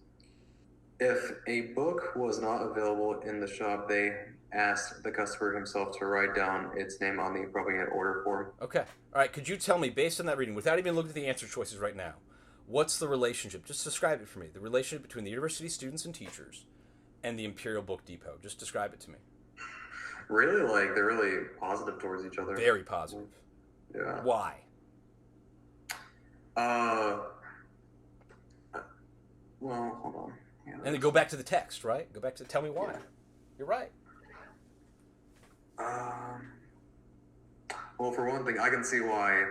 If a book was not available in the shop, they asked the customer himself to write down its name on the appropriate order form. Okay. All right. Could you tell me, based on that reading, without even looking at the answer choices right now, what's the relationship? Just describe it for me. The relationship between the university students and teachers and the Imperial Book Depot. Just describe it to me. Really, they're really positive towards each other. Very positive. Yeah. Why? Well, hold on. Yeah. And then go back to the text, right? Tell me why. Yeah. You're right. Well, for one thing, I can see why,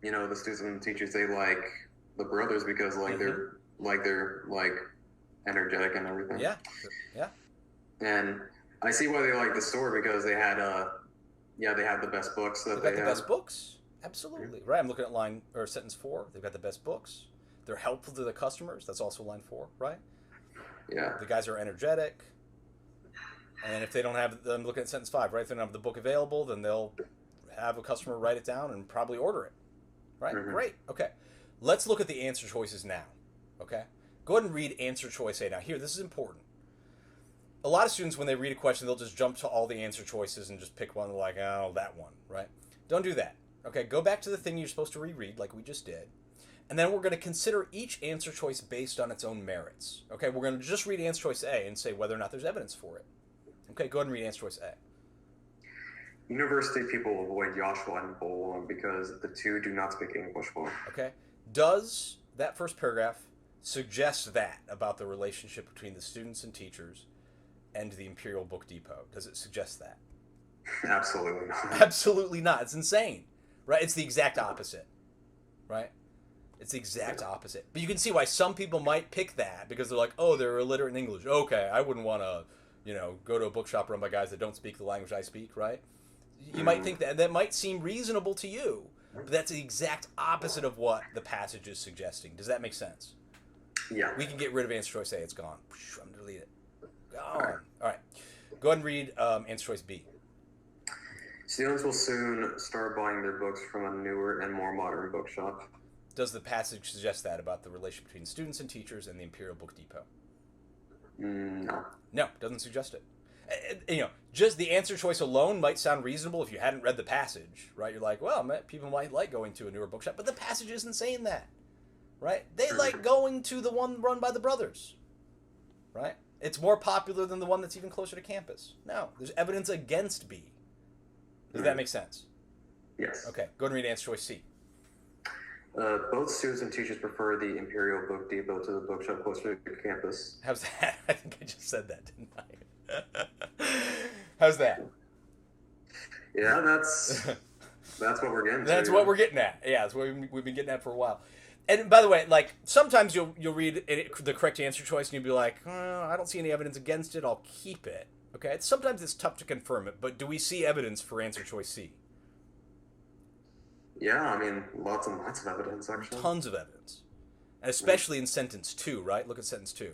the students and the teachers, they like the brothers because, they're energetic and everything. Yeah. Yeah. And I see why they like the store because they had, they had the best books that They've got the best books. Absolutely. Right. I'm looking at sentence 4. They've got the best books. They're helpful to the customers. That's also line 4, right? Yeah. The guys are energetic. And if they don't have, I'm looking at sentence 5, right? If they don't have the book available, then they'll have a customer write it down and probably order it. Right? Mm-hmm. Great. Okay. Let's look at the answer choices now. Okay? Go ahead and read answer choice A. Now, here, this is important. A lot of students, when they read a question, they'll just jump to all the answer choices and just pick one like, oh, that one, right? Don't do that. Okay? Go back to the thing you're supposed to reread like we just did. And then we're going to consider each answer choice based on its own merits. Okay? We're going to just read answer choice A and say whether or not there's evidence for it. Okay, go ahead and read answer choice A. University people avoid Joshua and Bulwan because the two do not speak English well. Okay. Does that first paragraph suggest that about the relationship between the students and teachers and the Imperial Book Depot? Does it suggest that? Absolutely not. Absolutely not. It's insane. Right? It's the exact opposite. Right? It's the exact opposite. But you can see why some people might pick that because they're like, oh, they're illiterate in English. Okay, I wouldn't want to, go to a bookshop run by guys that don't speak the language I speak, right? You might think that might seem reasonable to you, but that's the exact opposite of what the passage is suggesting. Does that make sense? Yeah. We can get rid of answer choice A. It's gone. I'm going to delete it. Gone. All right. Go ahead and read answer choice B. Students will soon start buying their books from a newer and more modern bookshop. Does the passage suggest that about the relation between students and teachers and the Imperial Book Depot? No. No, it doesn't suggest it. Just the answer choice alone might sound reasonable if you hadn't read the passage, right? You're like, well, people might like going to a newer bookshop, but the passage isn't saying that, right? They like going to the one run by the brothers, right? It's more popular than the one that's even closer to campus. No, there's evidence against B. Does that make sense? Yes. Okay, go ahead and read answer choice C. Both students and teachers prefer the Imperial Book Depot to the bookshop closer to campus. How's that? I think I just said that, didn't I? How's that? Yeah, that's That's what we're getting That's to. what we're getting at. Yeah, that's what we've been getting at for a while. And by the way, like sometimes you'll read the correct answer choice and you'll be like, I don't see any evidence against it. I'll keep it. Okay. Sometimes it's tough to confirm it, but do we see evidence for answer choice C? Yeah, I mean, lots and lots of evidence, actually. Tons of evidence, and especially in sentence 2. Right. Look at sentence 2.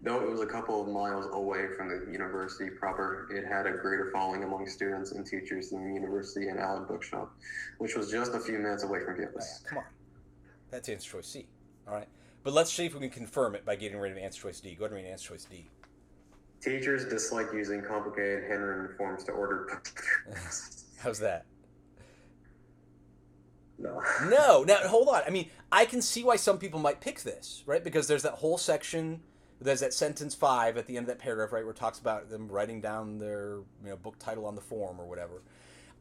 Though it was a couple of miles away from the university proper, it had a greater following among students and teachers than the university and Allen Bookshop, which was just a few minutes away from campus. Come on. That's answer choice C. All right. But let's see if we can confirm it by getting rid of answer choice D. Go ahead and read answer choice D. Teachers dislike using complicated handwritten forms to order. How's that? No. No. Now, hold on. I mean, I can see why some people might pick this, right? Because there's that whole section, there's that sentence 5 at the end of that paragraph, right, where it talks about them writing down their book title on the form or whatever.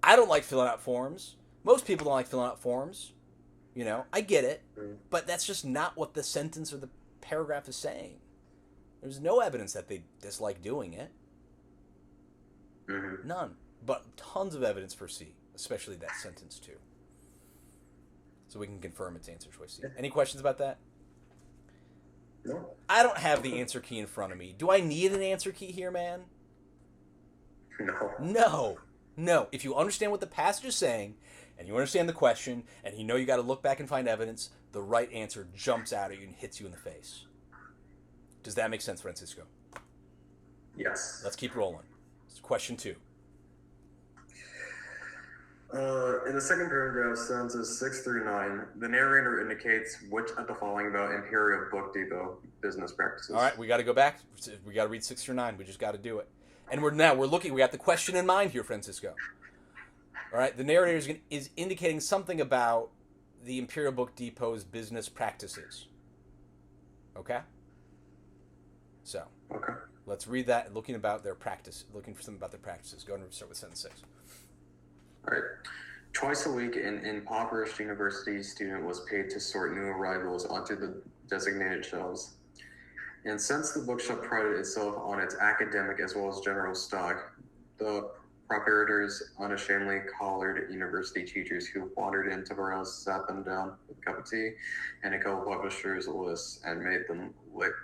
I don't like filling out forms. Most people don't like filling out forms. I get it, but that's just not what the sentence or the paragraph is saying. There's no evidence that they dislike doing it. Mm-hmm. None. But tons of evidence for C, especially that sentence 2. So we can confirm it's answer choice C. Any questions about that? No. I don't have the answer key in front of me. Do I need an answer key here, man? No. No. If you understand what the passage is saying, and you understand the question, and you know you got to look back and find evidence, the right answer jumps out at you and hits you in the face. Does that make sense, Francisco? Yes. Let's keep rolling. Question 2. In the second paragraph, sentences 6 through 9, the narrator indicates which of the following about Imperial Book Depot business practices. All right, we got to go back. We got to read 6 through 9. We just got to do it. And we're looking. We got the question in mind here, Francisco. All right, the narrator is indicating something about the Imperial Book Depot's business practices. Okay? So, Okay. let's read that, looking for something about their practices. Go and start with sentence 6. All right. Twice a week, an impoverished university student was paid to sort new arrivals onto the designated shelves. And since the bookshop prided itself on its academic as well as general stock, the proprietors unashamedly collared university teachers who wandered in to browse, sat them down with a cup of tea and a couple publishers' lists, and made them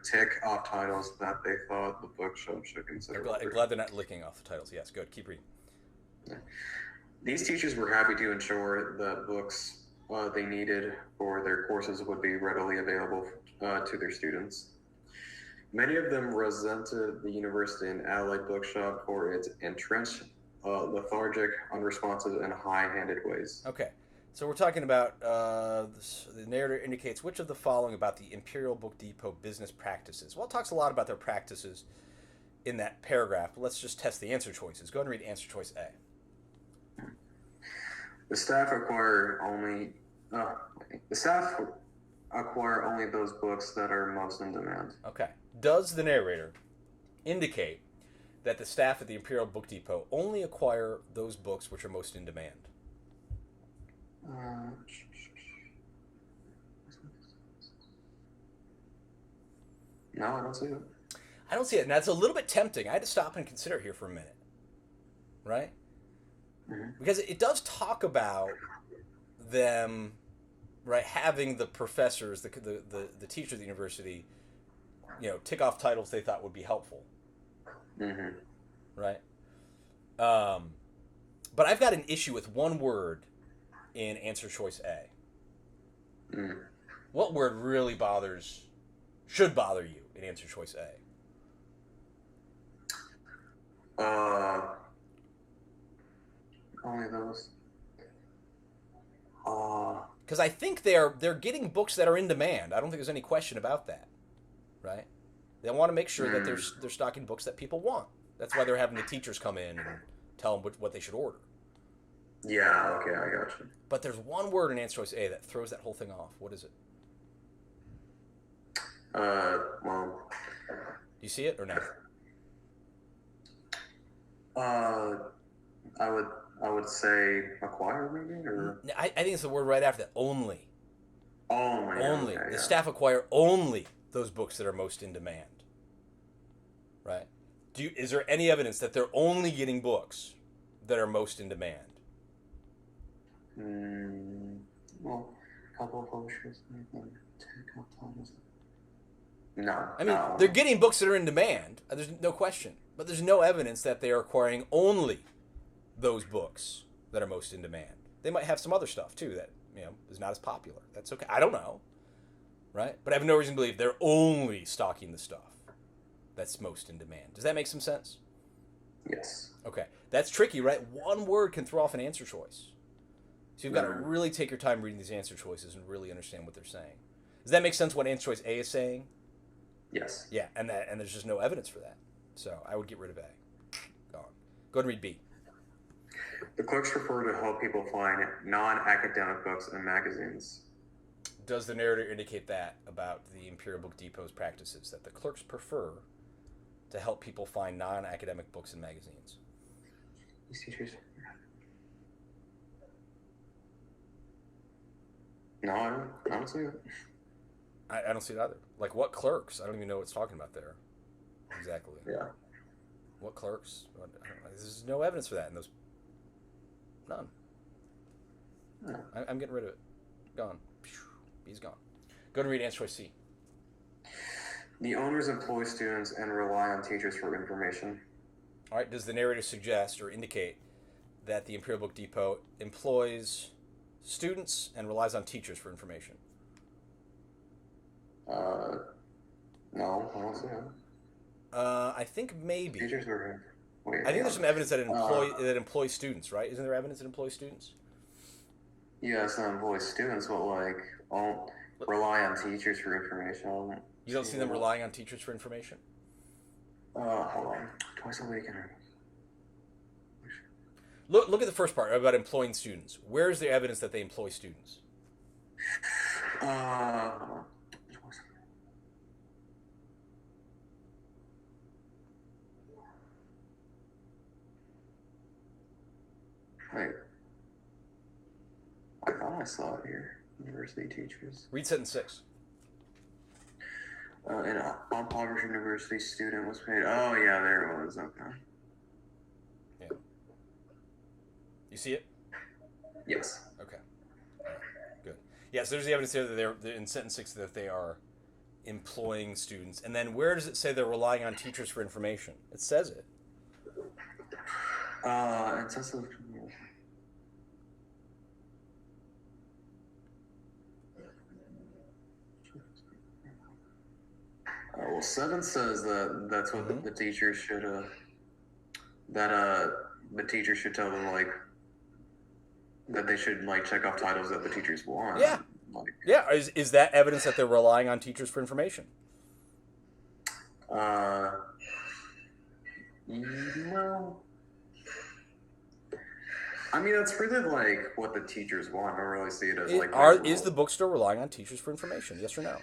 tick off titles that they thought the bookshop should consider. I'm glad they're not licking off the titles. Yes, good. Keep reading. Yeah. These teachers were happy to ensure that books they needed for their courses would be readily available to their students. Many of them resented the university and allied bookshop for its entrenched, lethargic, unresponsive, and high-handed ways. Okay, so we're talking about the narrator indicates which of the following about the Imperial Book Depot business practices. Well, it talks a lot about their practices in that paragraph, but let's just test the answer choices. Go ahead and read answer choice A. The staff acquire only those books that are most in demand. Okay. Does the narrator indicate that the staff at the Imperial Book Depot only acquire those books which are most in demand? No, I don't see it. I don't see it. And that's a little bit tempting. I had to stop and consider it here for a minute. Right? Mm-hmm. Because it does talk about them, right, having the professors, the teacher of the university, tick off titles they thought would be helpful. Mm-hmm. Right? But I've got an issue with one word in answer choice A. Mm. What word really should bother you in answer choice A? Only those. Because I think they're getting books that are in demand. I don't think there's any question about that. Right? They want to make sure that they're stocking books that people want. That's why they're having the teachers come in and tell them what they should order. Yeah, okay, I got you. But there's one word in answer choice A that throws that whole thing off. What is it? Well. Do you see it or no? I would say acquire, maybe, or I think it's the word right after that. Only. Only. Okay, the staff acquire only those books that are most in demand. Right? Is there any evidence that they're only getting books that are most in demand? Well, a couple of publishers. No. I mean, they're getting books that are in demand. There's no question. But there's no evidence that they are acquiring only those books that are most in demand. They might have some other stuff, too, that, is not as popular. That's okay. I don't know. Right? But I have no reason to believe they're only stocking the stuff that's most in demand. Does that make some sense? Yes. Okay. That's tricky, right? One word can throw off an answer choice. So you've got to really take your time reading these answer choices and really understand what they're saying. Does that make sense what answer choice A is saying? Yes. Yeah, and there's just no evidence for that. So I would get rid of A. Gone. Go ahead and read B. The clerks prefer to help people find non-academic books and magazines. Does the narrator indicate that about the Imperial Book Depot's practices, that the clerks prefer to help people find non-academic books and magazines? These teachers. No, I don't see it. I don't see it either. Like, what clerks? I don't even know what it's talking about there. Exactly. Yeah. What clerks? There's no evidence for that in those. None. Yeah. I'm getting rid of it. Gone. B's gone. Go to read answer choice C. The owners employ students and rely on teachers for information. All right. Does the narrator suggest or indicate that the Imperial Book Depot employs students and relies on teachers for information? No, I don't see it. I think maybe. Teachers are. Wait, I think there's some evidence that employs students, right? Isn't there evidence that employs students? Yeah, it's not employ students, but rely on teachers for information. You don't see them relying on teachers for information? Hold on. Twice a week. Look at the first part about employing students. Where is the evidence that they employ students? Wait. I thought I saw it here. University teachers. Read sentence 6. An unpopular university student was paid. Oh, yeah, there it was. Okay. Yeah. You see it? Yes. Okay. Good. Yes, there's the evidence here that they're in sentence 6 that they are employing students. And then where does it say they're relying on teachers for information? It says it. It says well, 7 says that that's what the teachers should the teacher should tell them that they should check off titles that the teachers want. Yeah. Yeah. Is that evidence that they're relying on teachers for information? No. I mean, that's really what the teachers want. I don't really see it as Is the bookstore relying on teachers for information? Yes or no?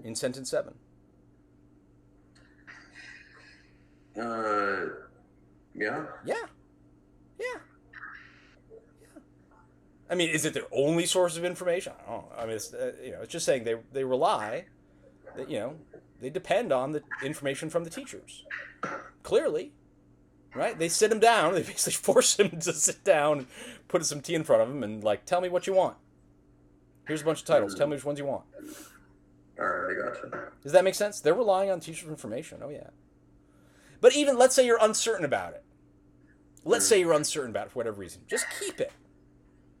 In sentence 7. Yeah. Yeah. I mean, is it their only source of information? I don't know. I mean, it's it's just saying they rely, they depend on the information from the teachers. Clearly, right? They sit them down. They basically force them to sit down, put some tea in front of them, and tell me what you want. Here's a bunch of titles. Tell me which ones you want. All right, I gotcha. Does that make sense? They're relying on teachers for information. Oh yeah. But even let's say you're uncertain about it. Let's say you're uncertain about it for whatever reason. Just keep it.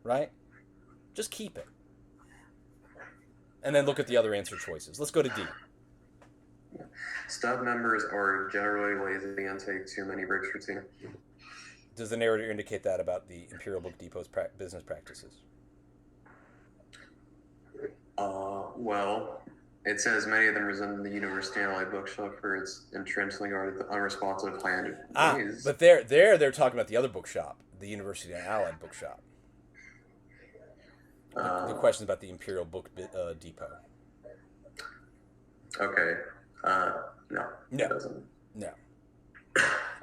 Right? Just keep it. And then look at the other answer choices. Let's go to D. Staff members are generally lazy and take too many breaks for tea. Does the narrator indicate that about the Imperial Book Depot's business practices? Well, it says many of them resent the University Alley bookshop for its intensely unresponsive planned ways. But they're talking about the other bookshop, the University Allied bookshop. The question is about the Imperial Book Depot. Okay. No. It doesn't. No.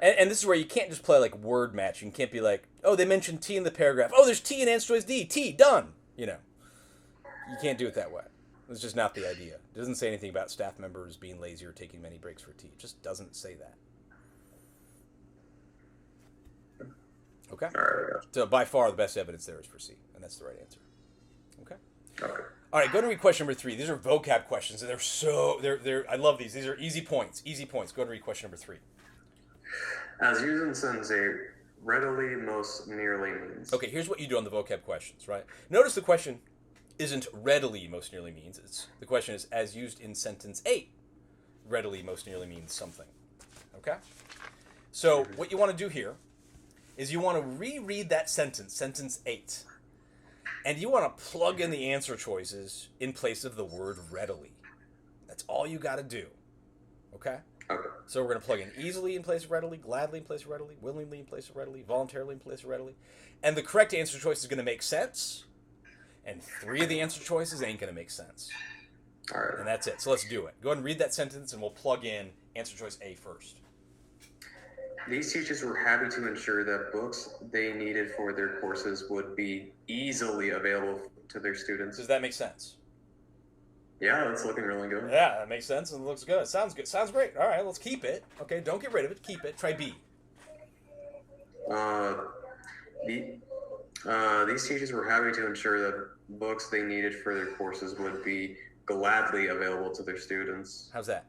And this is where you can't just play word matching. You can't be oh, they mentioned T in the paragraph. Oh, there's T in answer choice D. T, done. You can't do it that way. It's just not the idea. It doesn't say anything about staff members being lazy or taking many breaks for tea. It just doesn't say that. Okay? All right, I got So by far the best evidence there is for C, and that's the right answer. Okay? you. Okay. All right, go to read question number 3. These are vocab questions, and they're I love these. These are easy points. Easy points. Go to read question number 3. As used in sentence A, readily most nearly means. Okay, here's what you do on the vocab questions, right? Notice the question isn't readily most nearly means. The question is as used in sentence 8. Readily most nearly means something. Okay? So what you want to do here is you want to reread that sentence, sentence 8. And you want to plug in the answer choices in place of the word readily. That's all you got to do. Okay? Okay. So we're going to plug in easily in place of readily, gladly in place of readily, willingly in place of readily, voluntarily in place of readily. And the correct answer choice is going to make sense. And 3 of the answer choices ain't going to make sense. All right. And that's it. So let's do it. Go ahead and read that sentence and we'll plug in answer choice A first. These teachers were happy to ensure that books they needed for their courses would be easily available to their students. Does that make sense? Yeah, that's looking really good. Yeah, that makes sense and looks good. Sounds good. Sounds great. All right, let's keep it. Okay, don't get rid of it. Keep it. Try B. These teachers were happy to ensure that books they needed for their courses would be gladly available to their students. How's that?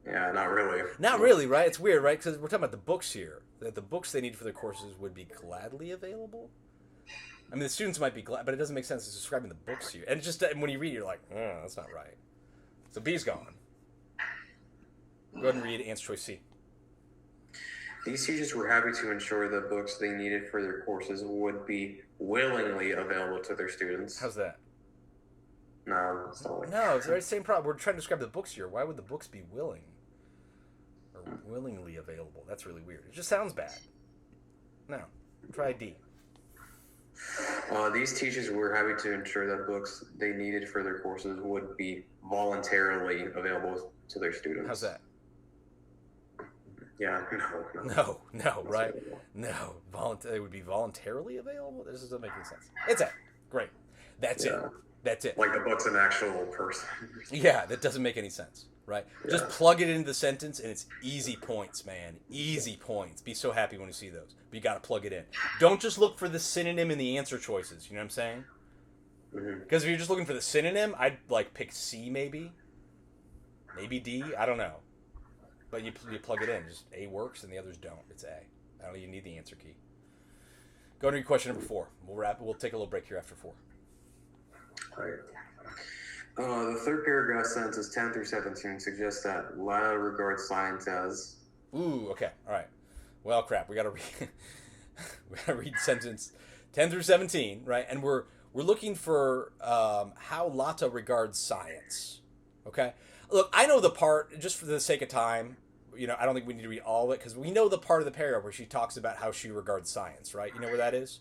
Yeah, not really. Not really, right? It's weird, right? Because we're talking about the books here. That the books they need for their courses would be gladly available? I mean, the students might be glad, but it doesn't make sense. It's describing the books here. And it's just, when you read it, you're like, that's not right. So B's gone. Go ahead and read answer choice C. These teachers were happy to ensure that books they needed for their courses would be willingly available to their students. How's that? No, it's not like No, it's the same problem. We're trying to describe the books here. Why would the books be willing? Or willingly available? That's really weird. It just sounds bad. No. Try D. These teachers were happy to ensure that books they needed for their courses would be voluntarily available to their students. How's that? Yeah, No, right? No. It would be voluntarily available? This doesn't make any sense. It's A. Great. That's it. That's it. Like the book's an actual person. Yeah, that doesn't make any sense, right? Yeah. Just plug it into the sentence, and it's easy points, man. Easy points. Be so happy when you see those. But you got to plug it in. Don't just look for the synonym in the answer choices. You know what I'm saying? Because if you're just looking for the synonym, I'd like pick C maybe. Maybe D. I don't know. But you plug it in. Just A works, and the others don't. It's A. I don't even need the answer key. Go and read question number 4. We'll take a little break here after 4. All right. The third paragraph, sentences 10 through 17, suggests that Lila regards science as... Ooh, okay, all right. Well, crap, we gotta read sentence 10 through 17, right? And we're looking for how Lata regards science. Okay, look, I know the part just for the sake of time. You know, I don't think we need to read all of it because we know the part of the paragraph where she talks about how she regards science, right? You know where that is?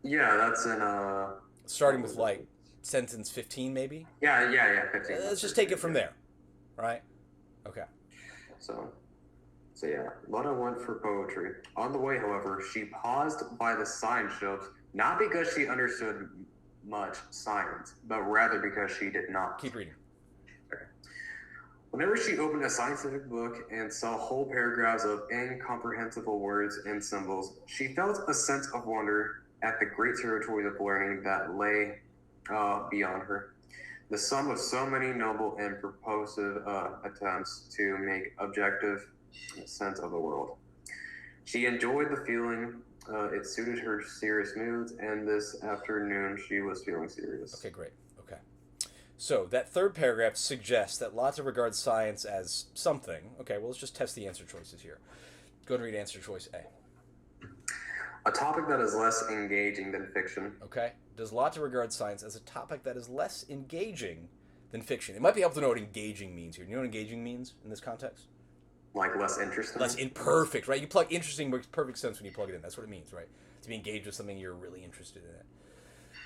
Yeah, that's in starting with like sentence 15, maybe. Yeah, 15. Let's just take it from there, right? Okay. So yeah, Lana went for poetry. On the way, however, she paused by the science shelves, not because she understood much science, but rather because she did not. Keep reading. Okay. Whenever she opened a scientific book and saw whole paragraphs of incomprehensible words and symbols, she felt a sense of wonder at the great territory of learning that lay beyond her. The sum of so many noble and purposive attempts to make objective sense of the world. She enjoyed the feeling. It suited her serious moods, and this afternoon she was feeling serious. Okay, great. Okay. So that third paragraph suggests that Lata regards science as something. Okay, well, let's just test the answer choices here. Go and read answer choice A. A topic that is less engaging than fiction. Okay. Does Lata regard science as a topic that is less engaging than fiction? It might be helpful to know what engaging means here. Do you know what engaging means in this context? Like less interesting? Less imperfect, right? You plug interesting makes perfect sense when you plug it in. That's what it means, right? To be engaged with something you're really interested in it.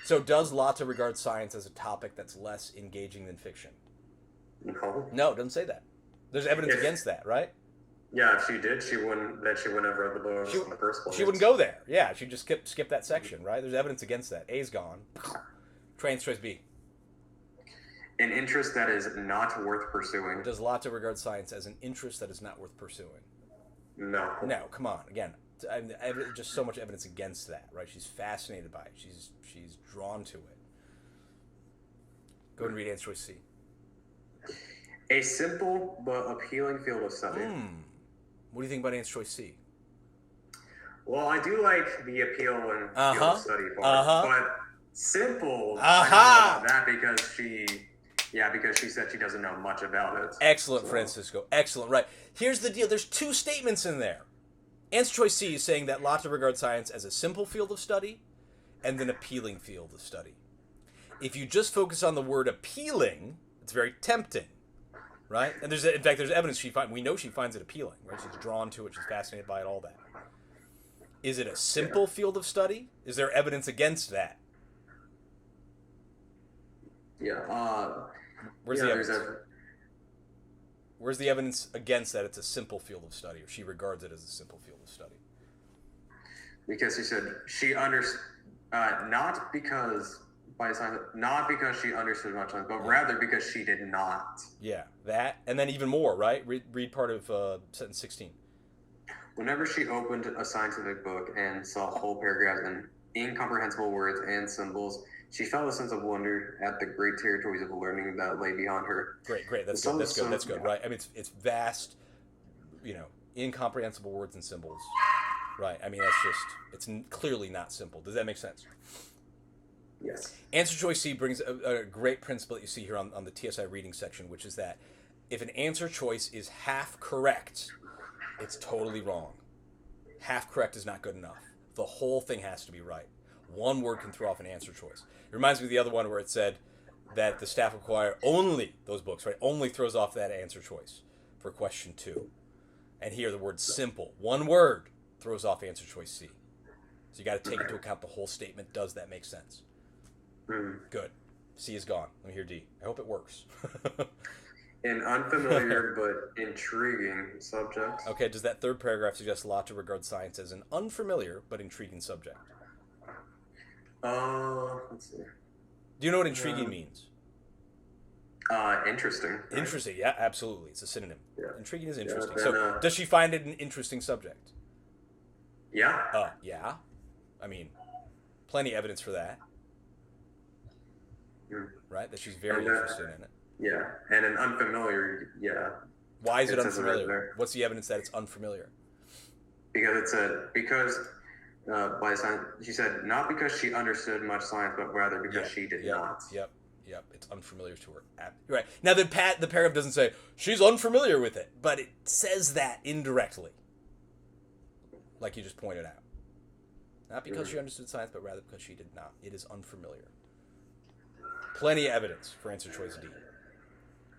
So does Lata regard science as a topic that's less engaging than fiction? No, it doesn't say that. There's evidence against that, right? Yeah, if she did, she wouldn't have read the book in the first place. She wouldn't go there. Yeah, she'd just skip that section, right? There's evidence against that. A's gone. Trans choice B. An interest that is not worth pursuing. Does Lata regard science as an interest that is not worth pursuing? No. No, come on. Again, just so much evidence against that, right? She's fascinated by it. She's drawn to it. Go ahead and read answer choice C. A simple but appealing field of study. What do you think about answer choice C? Well, I do like the appeal and field of study part, but simple. I don't know about that because she said she doesn't know much about it. Excellent, so. Francisco. Excellent. Right. Here's the deal. There's two statements in there. Answer choice C is saying that Lotte regards science as a simple field of study and an appealing field of study. If you just focus on the word appealing, it's very tempting, right? And in fact, there's evidence we know she finds it appealing, right? She's drawn to it. She's fascinated by it, all that. Is it a simple field of study? Is there evidence against that? Yeah. Where's the evidence? Where's the evidence against that it's a simple field of study, or she regards it as a simple field of study? Because she said she understood, not because she understood much, but rather because she did not. Yeah, that, and then even more, right? Read part of sentence 16. Whenever she opened a scientific book and saw whole paragraphs in incomprehensible words and symbols, she felt a sense of wonder at the great territories of learning that lay beyond her. Great. That's good, right? I mean, it's vast, incomprehensible words and symbols, right? I mean, it's clearly not simple. Does that make sense? Yes. Answer choice C brings a great principle that you see here on the TSI reading section, which is that if an answer choice is half correct, it's totally wrong. Half correct is not good enough. The whole thing has to be right. One word can throw off an answer choice. It reminds me of the other one where it said that the staff require only those books, right? Only throws off that answer choice for question 2. And here the word simple, one word, throws off answer choice C. So you got to take into account the whole statement. Does that make sense? Good. C is gone. Let me hear D. I hope it works. An unfamiliar but intriguing subject. Okay, does that third paragraph suggest Lotte regards science as an unfamiliar but intriguing subject? Let's see. Do you know what intriguing means? Interesting. Right? Interesting, yeah, absolutely. It's a synonym. Yeah. Intriguing is interesting. Then, so, does she find it an interesting subject? Yeah. Yeah. I mean, plenty of evidence for that. Right? That she's very interested in it. Yeah, and an unfamiliar, Why is it unfamiliar? What's the evidence that it's unfamiliar? Because by science, she said, not because she understood much science, but rather because she did not. Yep. It's unfamiliar to her. Right. Now, the paragraph doesn't say, she's unfamiliar with it, but it says that indirectly. Like you just pointed out. Not because she understood science, but rather because she did not. It is unfamiliar. Plenty of evidence for answer choice D.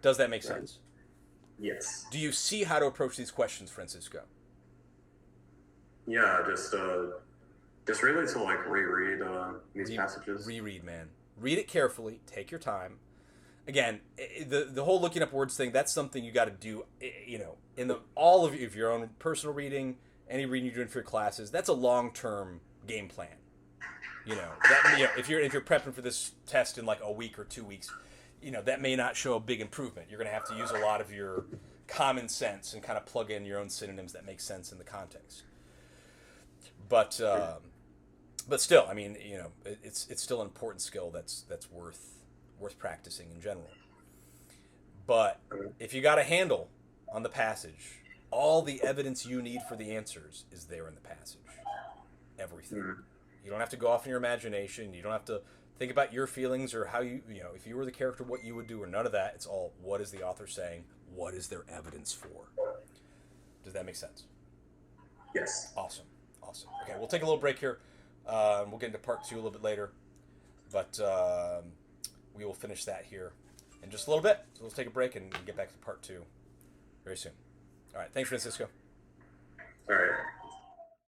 Does that make sense? Yes. Do you see how to approach these questions, Francisco? Yeah, just really to reread these passages. Reread, man. Read it carefully. Take your time. Again, the whole looking up words thing, that's something you got to do, in all of your own personal reading, any reading you're doing for your classes, that's a long-term game plan. If you're prepping for this test in like a week or 2 weeks, that may not show a big improvement. You're going to have to use a lot of your common sense and kind of plug in your own synonyms that make sense in the context. But still, I mean, it's still an important skill that's worth practicing in general. But if you got a handle on the passage, all the evidence you need for the answers is there in the passage. Everything. You don't have to go off in your imagination. You don't have to think about your feelings or how if you were the character, what you would do, or none of that. It's all, what is the author saying? What is their evidence for? Does that make sense? Yes. Awesome. Okay, we'll take a little break here. We'll get into part 2 a little bit later, but we will finish that here in just a little bit. So let's take a break and get back to part 2 very soon. All right. Thanks, Francisco. All right.